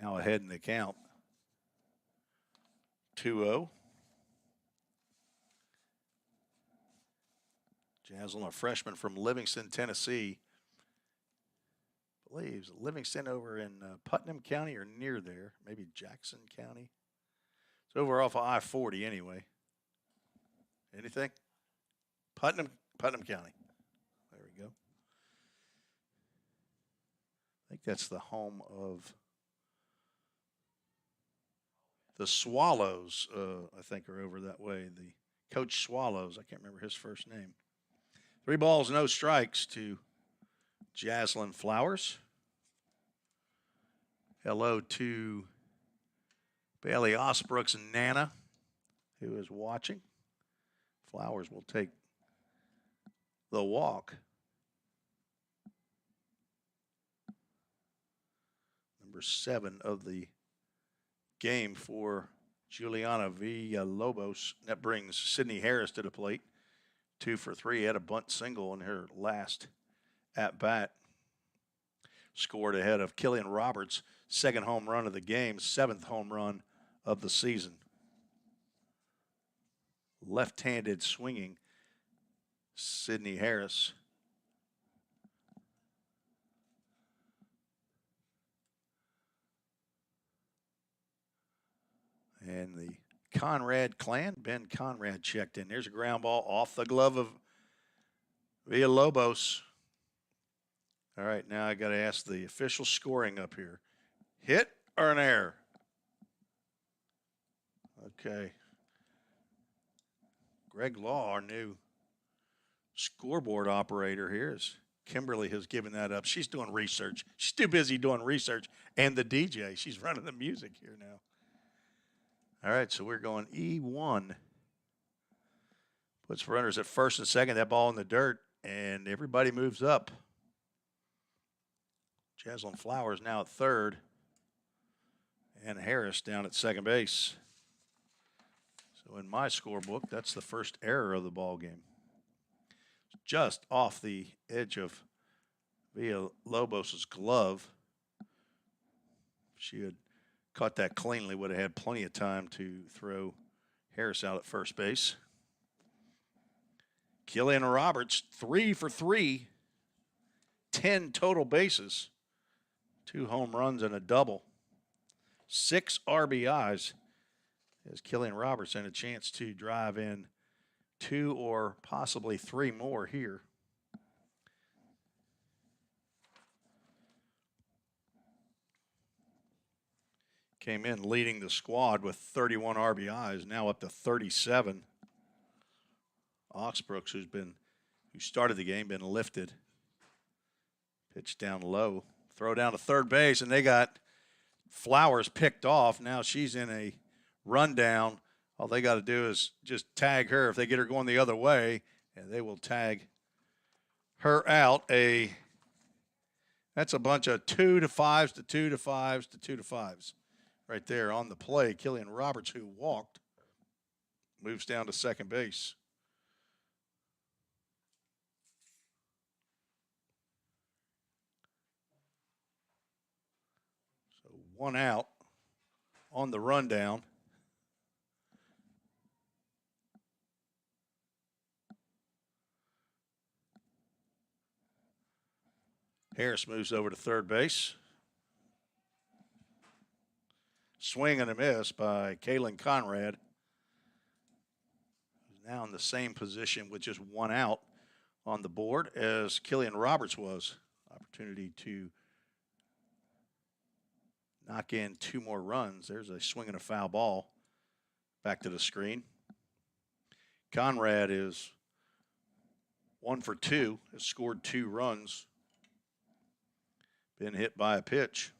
Now ahead in the count. 2-0. Jaslyn, a freshman from Livingston, Tennessee. Believes Livingston over in Putnam County or near there, maybe Jackson County. It's over off of I-40 anyway. Anything? Putnam County. There we go. I think that's the home of the Swallows. I think are over that way. The Coach Swallows. I can't remember his first name. 3 balls, no strikes to Jaslyn Flowers. Hello to Bailey Osbrook's Nana, who is watching. Flowers will take the walk. Number 7 of the game for Juliana Villalobos. That brings Sydney Harris to the plate. 2 for 3. Had a bunt single in her last at-bat. Scored ahead of Killian Roberts' second home run of the game, 7th home run of the season. Left-handed swinging Sydney Harris. And the Conrad clan, Ben Conrad checked in. There's a ground ball off the glove of Villalobos. All right, now I got to ask the official scoring up here. Hit or an error? Okay. Greg Law, our new scoreboard operator here, is Kimberly has given that up. She's doing research. She's too busy doing research. And the DJ, she's running the music here now. All right, so we're going E1. Puts runners at first and second. That ball in the dirt, and everybody moves up. Jaslyn Flowers now at third, and Harris down at second base. So in my scorebook, that's the first error of the ball game. Just off the edge of Villalobos' glove. If she had caught that cleanly, would have had plenty of time to throw Harris out at first base. Killian Roberts, 3 for 3, 10 total bases, 2 home runs and a double, 6 RBIs. As Killian Roberts had a chance to drive in 2 or possibly 3 more here. Came in leading the squad with 31 RBIs, now up to 37. Oxbrooks, who started the game, been lifted. Pitch down low. Throw down to third base, and they got Flowers picked off. Now she's in a rundown. All they got to do is just tag her. If they get her going the other way, and they will tag her out. That's a bunch of 2 to 5s to 2 to 5s to 2 to 5s. Right there on the play. Killian Roberts, who walked, moves down to second base. So 1 out on the rundown. Harris moves over to third base. Swing and a miss by Kaylin Conrad, who's now in the same position with just 1 out on the board as Killian Roberts was. Opportunity to knock in 2 more runs. There's a swing and a foul ball. Back to the screen. Conrad is 1 for 2, has scored 2 runs. Been hit by a pitch.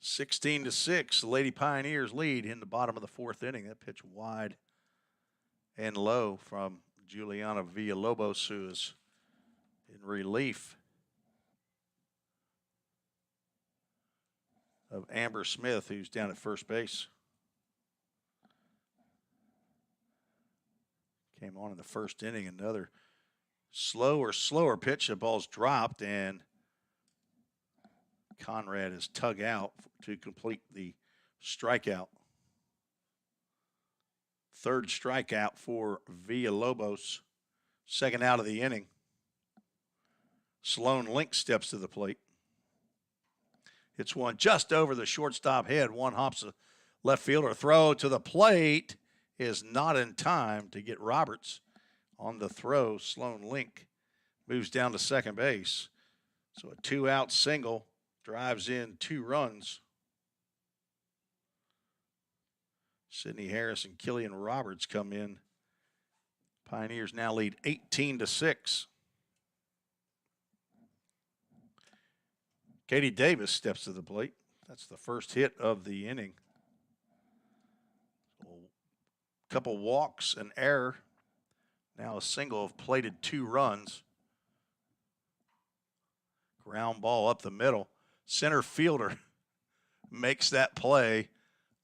16-6, the Lady Pioneers lead in the bottom of the 4th inning. That pitch wide and low from Juliana Villalobos, who is in relief of Amber Smith, who's down at first base. Came on in the first inning. Another slower pitch. The ball's dropped, and Conrad is tug out to complete the strikeout. Third strikeout for Villalobos. Second out of the inning. Sloan Link steps to the plate. It's one just over the shortstop head. One hops the left fielder. Throw to the plate is not in time to get Roberts on the throw. Sloan Link moves down to second base. So a 2-out single drives in 2 runs. Sidney Harris and Killian Roberts come in. Pioneers now lead 18-6. Katie Davis steps to the plate. That's the first hit of the inning. A couple walks, an error. Now a single have plated 2 runs. Ground ball up the middle. Center fielder makes that play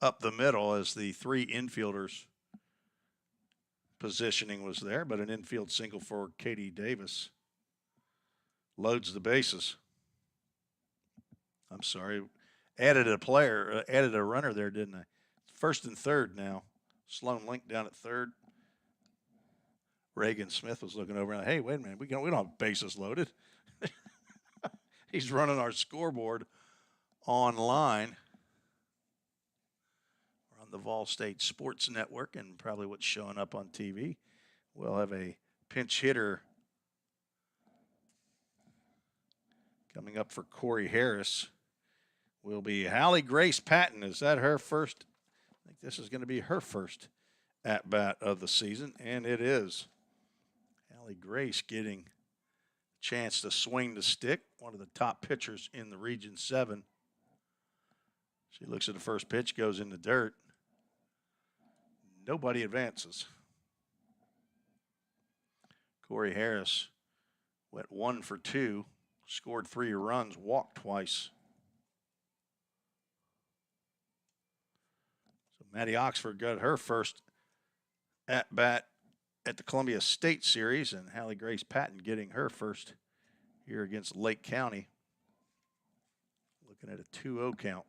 up the middle as the 3 infielders positioning was there, but an infield single for Katie Davis. Loads the bases. I'm sorry, added a runner there, didn't I? First and third now. Sloan Link down at third. Reagan Smith was looking over and, hey, wait a minute, we don't have bases loaded. He's running our scoreboard online. We're on the VolState Sports Network, and probably what's showing up on TV. We'll have a pinch hitter coming up for Corey Harris. Will be Hallie Grace Patton. Is that her first? I think this is going to be her first at-bat of the season, and it is. Hallie Grace getting a chance to swing the stick, one of the top pitchers in the Region 7. She looks at the first pitch, goes in the dirt. Nobody advances. Corey Harris went 1 for 2, scored 3 runs, walked twice. Maddie Oxford got her first at-bat at the Columbia State Series, and Hallie Grace Patton getting her first here against Lake County. Looking at a 2-0 count.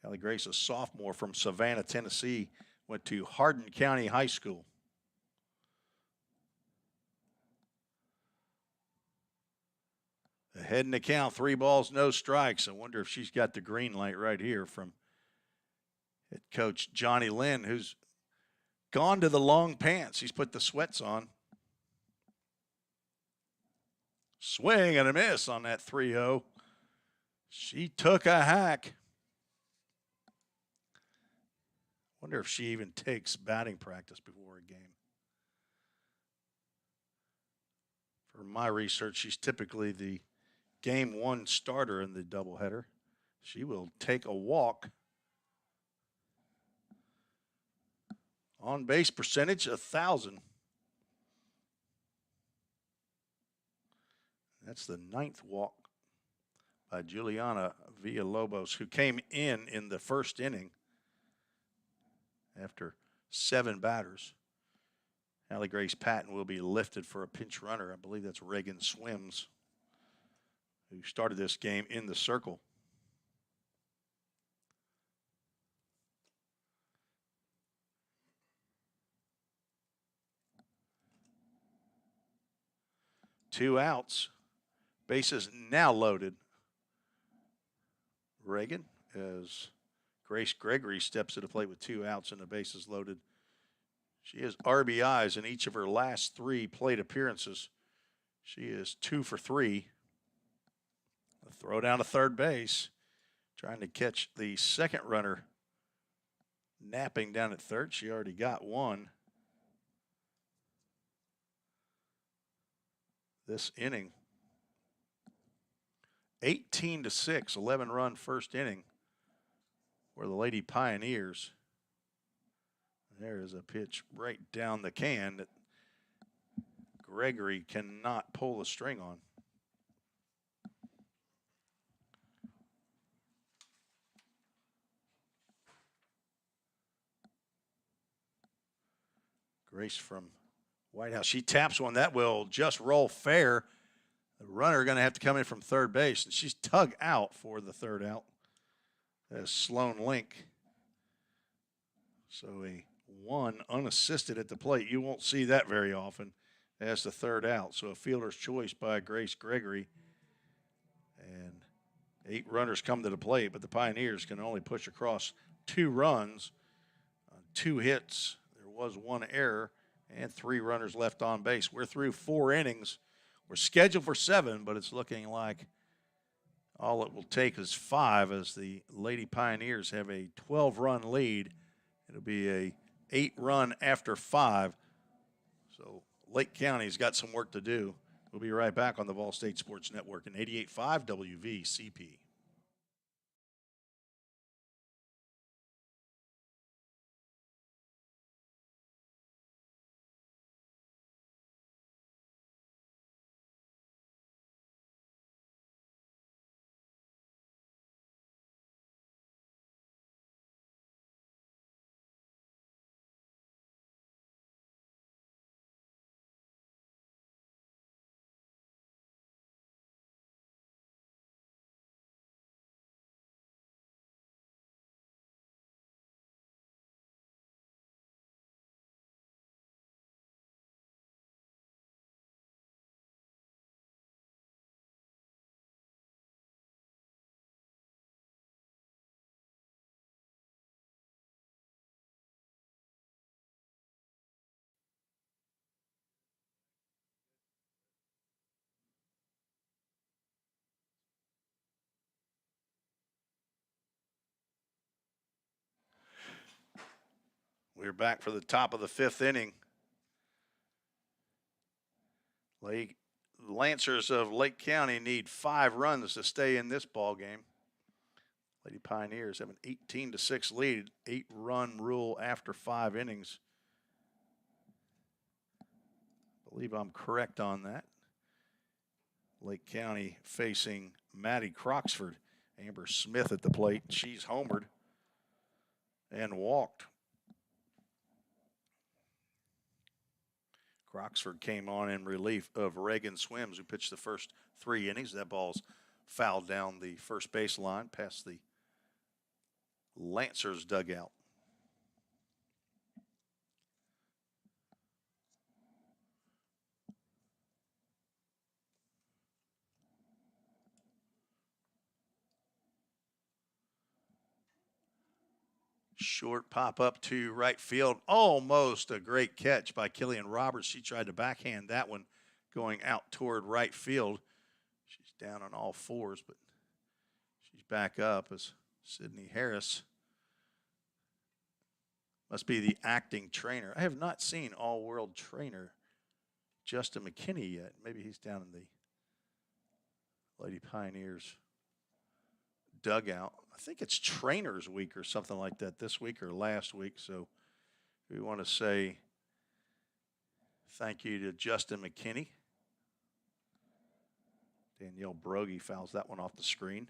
Hallie Grace, a sophomore from Savannah, Tennessee, went to Hardin County High School. Ahead in the count, 3 balls, no strikes. I wonder if she's got the green light right here from head coach Johnny Lynn, who's gone to the long pants. He's put the sweats on. Swing and a miss on that 3-0. She took a hack. Wonder if she even takes batting practice before a game. For my research, she's typically the Game 1 starter in the doubleheader. She will take a walk. On base percentage, 1,000. That's the 9th walk by Juliana Villalobos, who came in the first inning after 7 batters. Hallie Grace Patton will be lifted for a pinch runner. I believe that's Reagan Swims, who started this game in the circle. Two outs. Bases now loaded. Reagan, as Grace Gregory steps to the plate with 2 outs and the bases loaded. She has RBIs in each of her last 3 plate appearances. She is 2 for 3. A throw down to third base, trying to catch the second runner napping down at third. She already got one this inning. 18-6, 11-run first inning. where the Lady Pioneers. There is a pitch right down the can that Gregory cannot pull the string on. Grace from White House. She taps one. That will just roll fair. The runner going to have to come in from third base, and she's tugged out for the third out. That is Sloan Link. So a one unassisted at the plate. You won't see that very often as the third out. So a fielder's choice by Grace Gregory. And 8 runners come to the plate, but the Pioneers can only push across 2 runs on 2 hits. There was 1 error and 3 runners left on base. We're through 4 innings. We're scheduled for 7, but it's looking like all it will take is 5 as the Lady Pioneers have a 12-run lead. It'll be a 8-run after 5. So Lake County's got some work to do. We'll be right back on the VolState Sports Network in 88.5 WVCP. We're back for the top of the 5th inning. Lancers of Lake County need 5 runs to stay in this ball game. Lady Pioneers have an 18-6 lead, 8-run rule after 5 innings. I believe I'm correct on that. Lake County facing Maddie Croxford. Amber Smith at the plate. She's homered and walked. Croxford came on in relief of Reagan Swims, who pitched the first 3 innings. That ball's fouled down the first base line past the Lancers dugout. Short pop up to right field. Almost a great catch by Killian Roberts. She tried to backhand that one going out toward right field. She's down on all 4s, but she's back up as Sydney Harris must be the acting trainer. I have not seen all-world trainer Justin McKinney yet. Maybe he's down in the Lady Pioneers dugout. I think it's Trainers Week or something like that this week or last week. So we want to say thank you to Justin McKinney. Danielle Brogy fouls that one off the screen.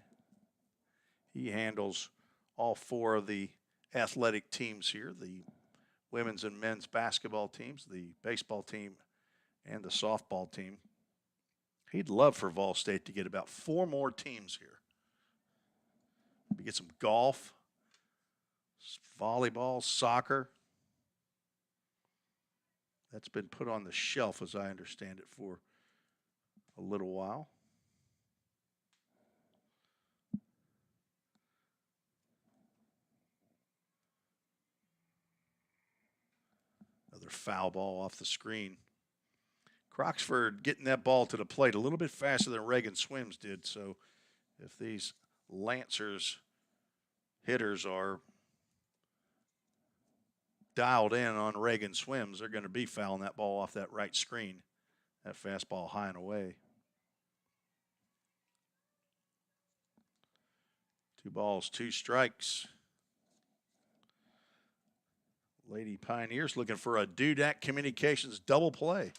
He handles all 4 of the athletic teams here, the women's and men's basketball teams, the baseball team, and the softball team. He'd love for VolState to get about 4 more teams here. Maybe get some golf, volleyball, soccer. That's been put on the shelf, as I understand it, for a little while. Another foul ball off the screen. Croxford getting that ball to the plate a little bit faster than Reagan Swims did. So if these Lancers hitters are dialed in on Reagan Swims, they're going to be fouling that ball off that right screen. That fastball high and away. 2 balls, 2 strikes. Lady Pioneers looking for a Dudak Communications double play.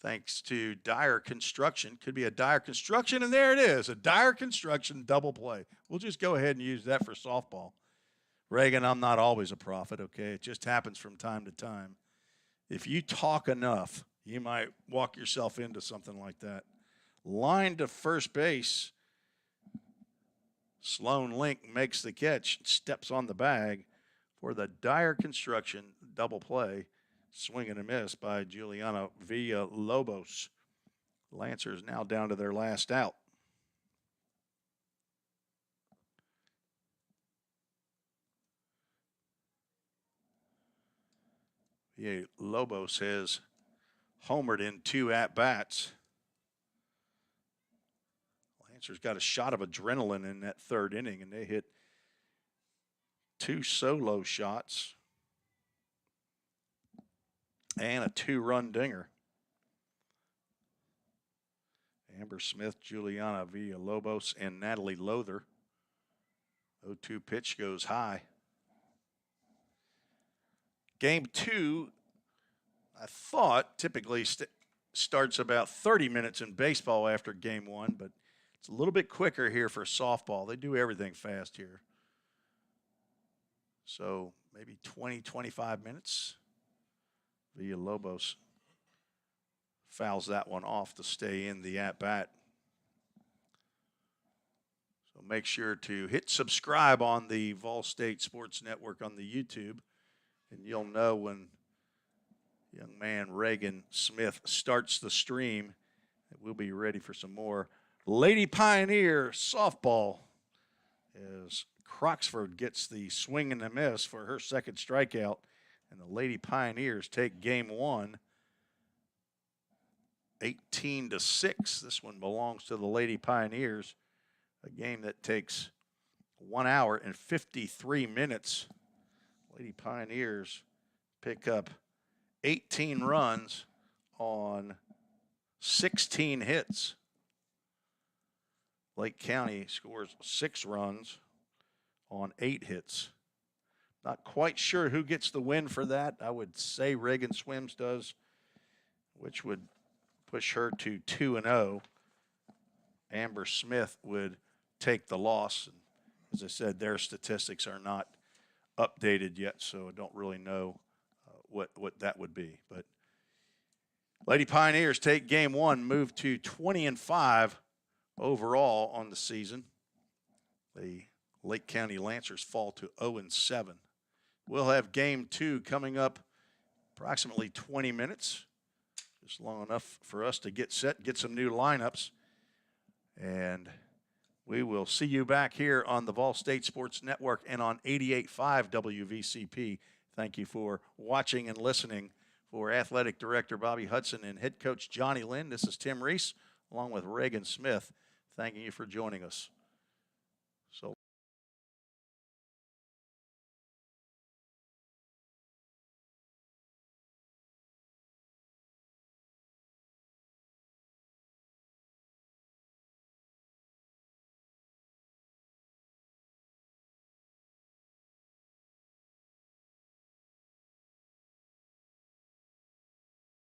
Thanks to Dyer Construction. Could be a Dyer Construction, and there it is, a Dyer Construction double play. We'll just go ahead and use that for softball. Reagan, I'm not always a prophet, okay? It just happens from time to time. If you talk enough, you might walk yourself into something like that. Line to first base. Sloan Link makes the catch, steps on the bag for the Dyer Construction double play. Swing and a miss by Juliana Villalobos. Lancers now down to their last out. Villalobos has homered in 2 at-bats. Lancers got a shot of adrenaline in that 3rd inning, and they hit 2 solo shots and a 2-run dinger. Amber Smith, Juliana Villalobos, and Natalie Lother. 0-2 pitch goes high. Game 2, I thought, typically starts about 30 minutes in baseball after Game 1, but it's a little bit quicker here for softball. They do everything fast here. So maybe 20, 25 minutes. Villalobos fouls that one off to stay in the at-bat. So make sure to hit subscribe on the VolState Sports Network on the YouTube, and you'll know when young man Reagan Smith starts the stream. We'll be ready for some more Lady Pioneer softball as Croxford gets the swing and a miss for her 2nd strikeout, and the Lady Pioneers take Game 1 18-6. This one belongs to the Lady Pioneers, a game that takes 1 hour and 53 minutes. Lady Pioneers pick up 18 runs on 16 hits. Lake County scores 6 runs on 8 hits. Not quite sure who gets the win for that. I would say Reagan Swims does, which would push her to 2-0. Amber Smith would take the loss. And as I said, their statistics are not updated yet, so I don't really know what that would be. But Lady Pioneers take Game 1, move to 20-5 overall on the season. The Lake County Lancers fall to 0-7. We'll have Game 2 coming up approximately 20 minutes, just long enough for us to get set, get some new lineups. And we will see you back here on the VolState Sports Network and on 88.5 WVCP. Thank you for watching and listening. For Athletic Director Bobby Hudson and Head Coach Johnny Lynn, this is Tim Reese, along with Reagan Smith, thanking you for joining us.